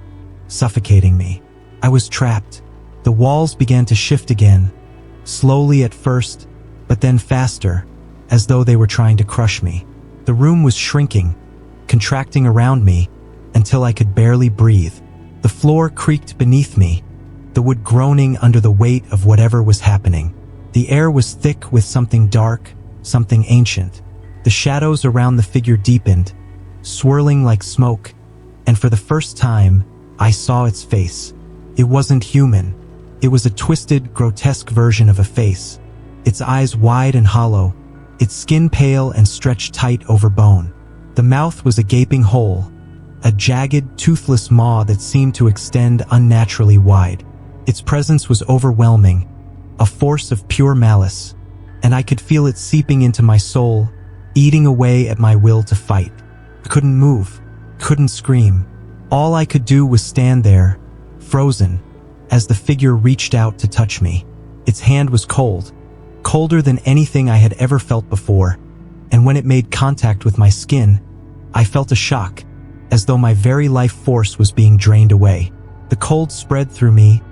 A: suffocating me. I was trapped. The walls began to shift again, slowly at first, but then faster, as though they were trying to crush me. The room was shrinking, contracting around me, until I could barely breathe. The floor creaked beneath me, the wood groaning under the weight of whatever was happening. The air was thick with something dark, something ancient. The shadows around the figure deepened, swirling like smoke, and for the first time, I saw its face. It wasn't human. It was a twisted, grotesque version of a face, its eyes wide and hollow, its skin pale and stretched tight over bone. The mouth was a gaping hole, a jagged, toothless maw that seemed to extend unnaturally wide. Its presence was overwhelming, a force of pure malice, and I could feel it seeping into my soul, eating away at my will to fight. I couldn't move, couldn't scream. All I could do was stand there, frozen, as the figure reached out to touch me. Its hand was cold, colder than anything I had ever felt before, and when it made contact with my skin, I felt a shock, as though my very life force was being drained away. The cold spread through me,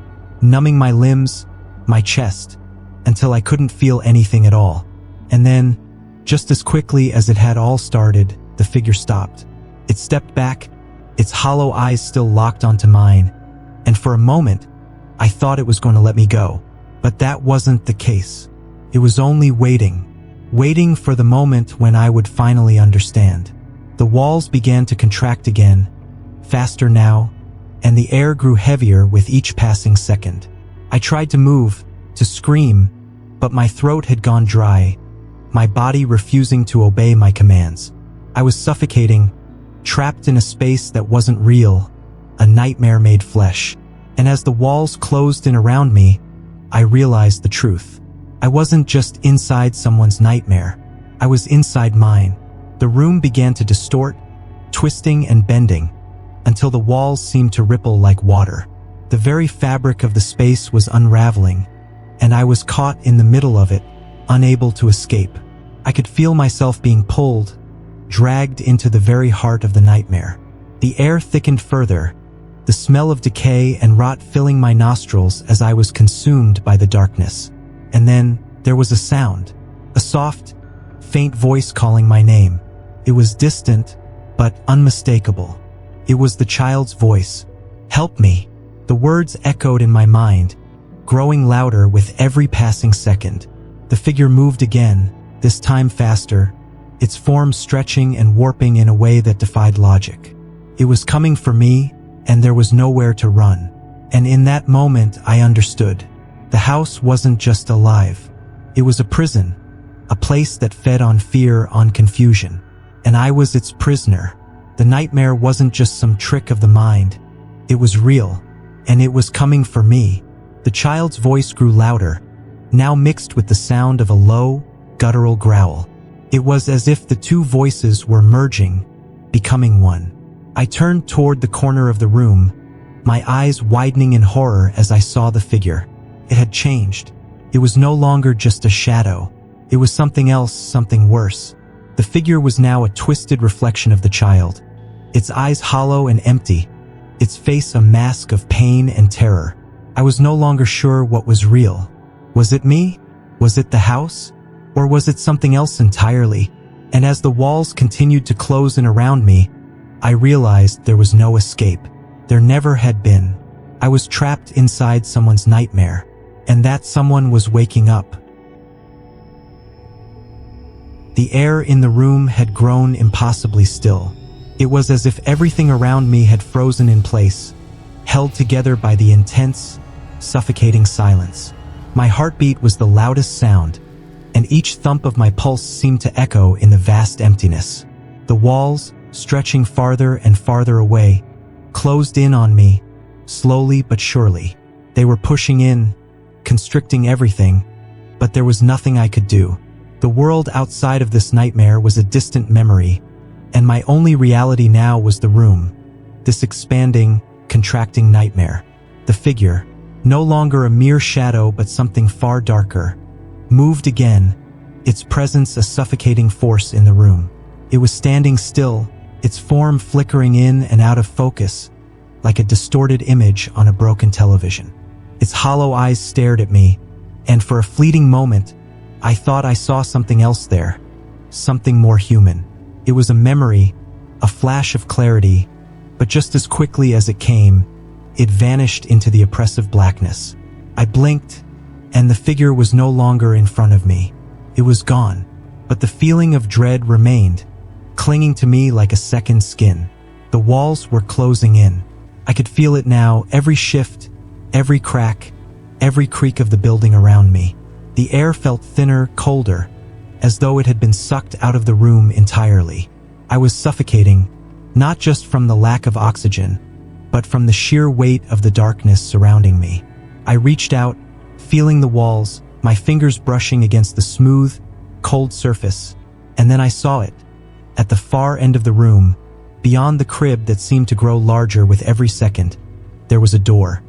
A: numbing my limbs, my chest, until I couldn't feel anything at all. And then, just as quickly as it had all started, the figure stopped. It stepped back, its hollow eyes still locked onto mine, and for a moment, I thought it was going to let me go. But that wasn't the case. It was only waiting for the moment when I would finally understand. The walls began to contract again, faster now, and the air grew heavier with each passing second. I tried to move, to scream, but my throat had gone dry, my body refusing to obey my commands. I was suffocating, trapped in a space that wasn't real, a nightmare made flesh. And as the walls closed in around me, I realized the truth. I wasn't just inside someone's nightmare. I was inside mine. The room began to distort, twisting and bending, until the walls seemed to ripple like water. The very fabric of the space was unraveling, and I was caught in the middle of it, unable to escape. I could feel myself being pulled, dragged into the very heart of the nightmare. The air thickened further, the smell of decay and rot filling my nostrils as I was consumed by the darkness. And then there was a sound, a soft, faint voice calling my name. It was distant, but unmistakable. It was the child's voice. "Help me." The words echoed in my mind, growing louder with every passing second. The figure moved again, this time faster, its form stretching and warping in a way that defied logic. It was coming for me, and there was nowhere to run. And in that moment, I understood. The house wasn't just alive. It was a prison, a place that fed on fear, on confusion. And I was its prisoner. The nightmare wasn't just some trick of the mind. It was real, and it was coming for me. The child's voice grew louder, now mixed with the sound of a low, guttural growl. It was as if the two voices were merging, becoming one. I turned toward the corner of the room, my eyes widening in horror as I saw the figure. It had changed. It was no longer just a shadow. It was something else, something worse. The figure was now a twisted reflection of the child, its eyes hollow and empty, its face a mask of pain and terror. I was no longer sure what was real. Was it me? Was it the house? Or was it something else entirely? And as the walls continued to close in around me, I realized there was no escape. There never had been. I was trapped inside someone's nightmare, and that someone was waking up. The air in the room had grown impossibly still. It was as if everything around me had frozen in place, held together by the intense, suffocating silence. My heartbeat was the loudest sound, and each thump of my pulse seemed to echo in the vast emptiness. The walls, stretching farther and farther away, closed in on me, slowly but surely. They were pushing in, constricting everything, but there was nothing I could do. The world outside of this nightmare was a distant memory, and my only reality now was the room, this expanding, contracting nightmare. The figure, no longer a mere shadow but something far darker, moved again, its presence a suffocating force in the room. It was standing still, its form flickering in and out of focus, like a distorted image on a broken television. Its hollow eyes stared at me, and for a fleeting moment, I thought I saw something else there, something more human. It was a memory, a flash of clarity, but just as quickly as it came, it vanished into the oppressive blackness. I blinked, and the figure was no longer in front of me. It was gone, but the feeling of dread remained, clinging to me like a second skin. The walls were closing in. I could feel it now, every shift, every crack, every creak of the building around me. The air felt thinner, colder, as though it had been sucked out of the room entirely. I was suffocating, not just from the lack of oxygen, but from the sheer weight of the darkness surrounding me. I reached out, feeling the walls, my fingers brushing against the smooth, cold surface, and then I saw it. At the far end of the room, beyond the crib that seemed to grow larger with every second, there was a door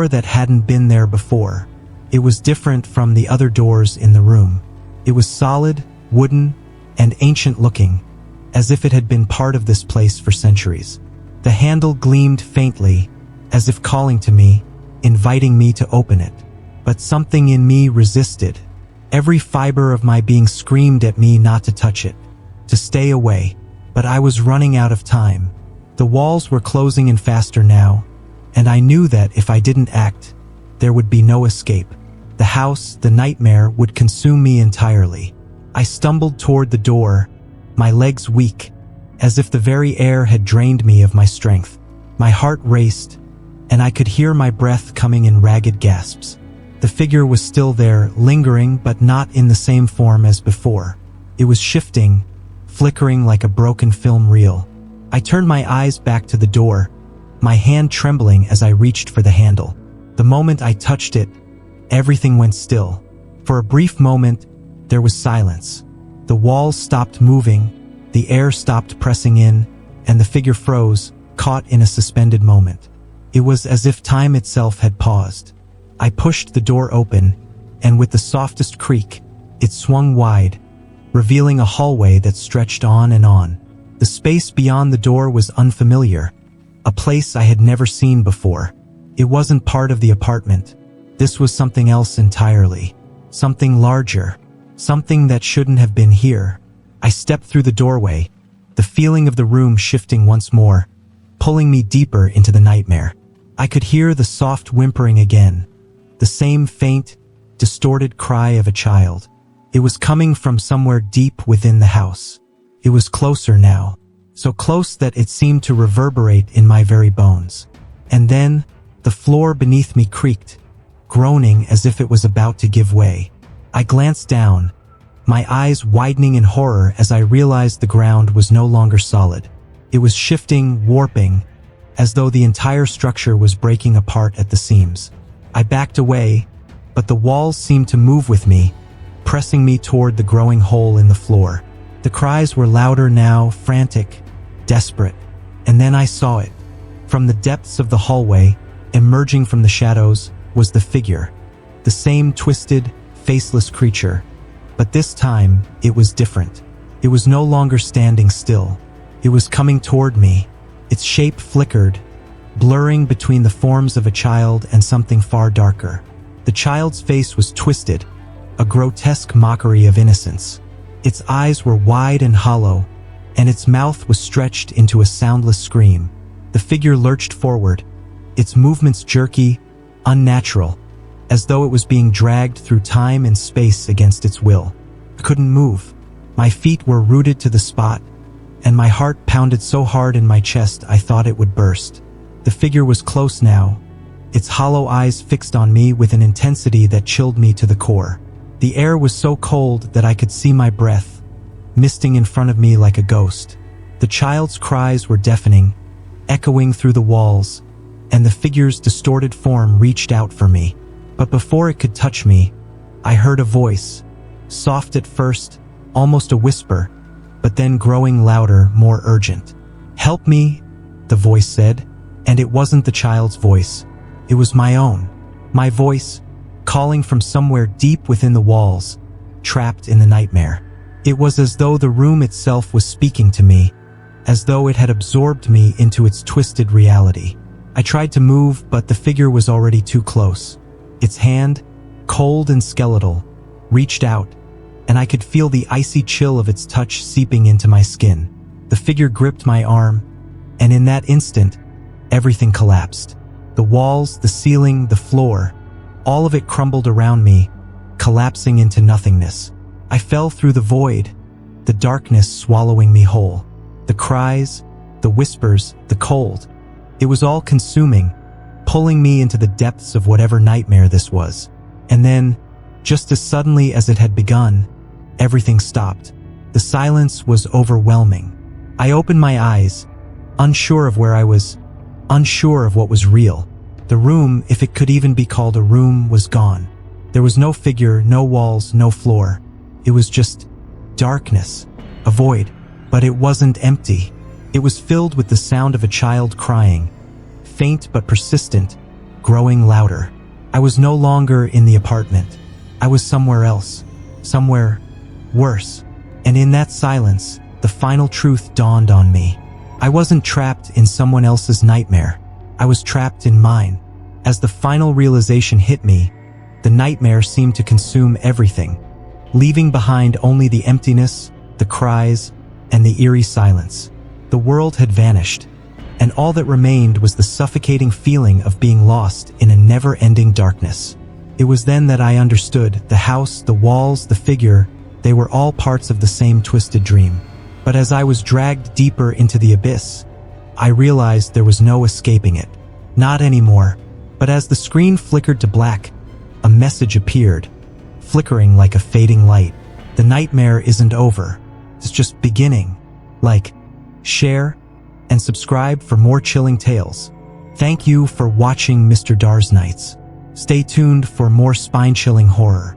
A: that hadn't been there before. It was different from the other doors in the room. It was solid, wooden, and ancient-looking, as if it had been part of this place for centuries. The handle gleamed faintly, as if calling to me, inviting me to open it. But something in me resisted. Every fiber of my being screamed at me not to touch it, to stay away. But I was running out of time. The walls were closing in faster now, and I knew that if I didn't act, there would be no escape. The house, the nightmare, would consume me entirely. I stumbled toward the door, my legs weak, as if the very air had drained me of my strength. My heart raced, and I could hear my breath coming in ragged gasps. The figure was still there, lingering, but not in the same form as before. It was shifting, flickering like a broken film reel. I turned my eyes back to the door, my hand trembling as I reached for the handle. The moment I touched it, everything went still. For a brief moment, there was silence. The walls stopped moving, the air stopped pressing in, and the figure froze, caught in a suspended moment. It was as if time itself had paused. I pushed the door open, and with the softest creak, it swung wide, revealing a hallway that stretched on and on. The space beyond the door was unfamiliar, a place I had never seen before. It wasn't part of the apartment. This was something else entirely. Something larger. Something that shouldn't have been here. I stepped through the doorway, the feeling of the room shifting once more, pulling me deeper into the nightmare. I could hear the soft whimpering again, the same faint, distorted cry of a child. It was coming from somewhere deep within the house. It was closer now, so close that it seemed to reverberate in my very bones. And then, the floor beneath me creaked, groaning as if it was about to give way. I glanced down, my eyes widening in horror as I realized the ground was no longer solid. It was shifting, warping, as though the entire structure was breaking apart at the seams. I backed away, but the walls seemed to move with me, pressing me toward the growing hole in the floor. The cries were louder now, frantic, desperate. And then I saw it. From the depths of the hallway, emerging from the shadows, was the figure. The same twisted, faceless creature. But this time, it was different. It was no longer standing still. It was coming toward me. Its shape flickered, blurring between the forms of a child and something far darker. The child's face was twisted, a grotesque mockery of innocence. Its eyes were wide and hollow, and its mouth was stretched into a soundless scream. The figure lurched forward, its movements jerky, unnatural, as though it was being dragged through time and space against its will. I couldn't move. My feet were rooted to the spot, and my heart pounded so hard in my chest I thought it would burst. The figure was close now, its hollow eyes fixed on me with an intensity that chilled me to the core. The air was so cold that I could see my breath, misting in front of me like a ghost. The child's cries were deafening, echoing through the walls, and the figure's distorted form reached out for me. But before it could touch me, I heard a voice, soft at first, almost a whisper, but then growing louder, more urgent. "Help me," the voice said, and it wasn't the child's voice. It was my own. My voice, calling from somewhere deep within the walls, trapped in the nightmare. It was as though the room itself was speaking to me, as though it had absorbed me into its twisted reality. I tried to move, but the figure was already too close. Its hand, cold and skeletal, reached out, and I could feel the icy chill of its touch seeping into my skin. The figure gripped my arm, and in that instant, everything collapsed. The walls, the ceiling, the floor, all of it crumbled around me, collapsing into nothingness. I fell through the void, the darkness swallowing me whole. The cries, the whispers, the cold. It was all consuming, pulling me into the depths of whatever nightmare this was. And then, just as suddenly as it had begun, everything stopped. The silence was overwhelming. I opened my eyes, unsure of where I was, unsure of what was real. The room, if it could even be called a room, was gone. There was no figure, no walls, no floor. It was just darkness, a void. But it wasn't empty. It was filled with the sound of a child crying, faint but persistent, growing louder. I was no longer in the apartment. I was somewhere else, somewhere worse. And in that silence, the final truth dawned on me. I wasn't trapped in someone else's nightmare. I was trapped in mine. As the final realization hit me, the nightmare seemed to consume everything, leaving behind only the emptiness, the cries, and the eerie silence. The world had vanished, and all that remained was the suffocating feeling of being lost in a never-ending darkness. It was then that I understood the house, the walls, the figure, they were all parts of the same twisted dream. But as I was dragged deeper into the abyss, I realized there was no escaping it. Not anymore. But as the screen flickered to black, a message appeared, flickering like a fading light. The nightmare isn't over. It's just beginning. Like, share, and subscribe for more chilling tales. Thank you for watching Mr. DarXnights. Stay tuned for more spine-chilling horror.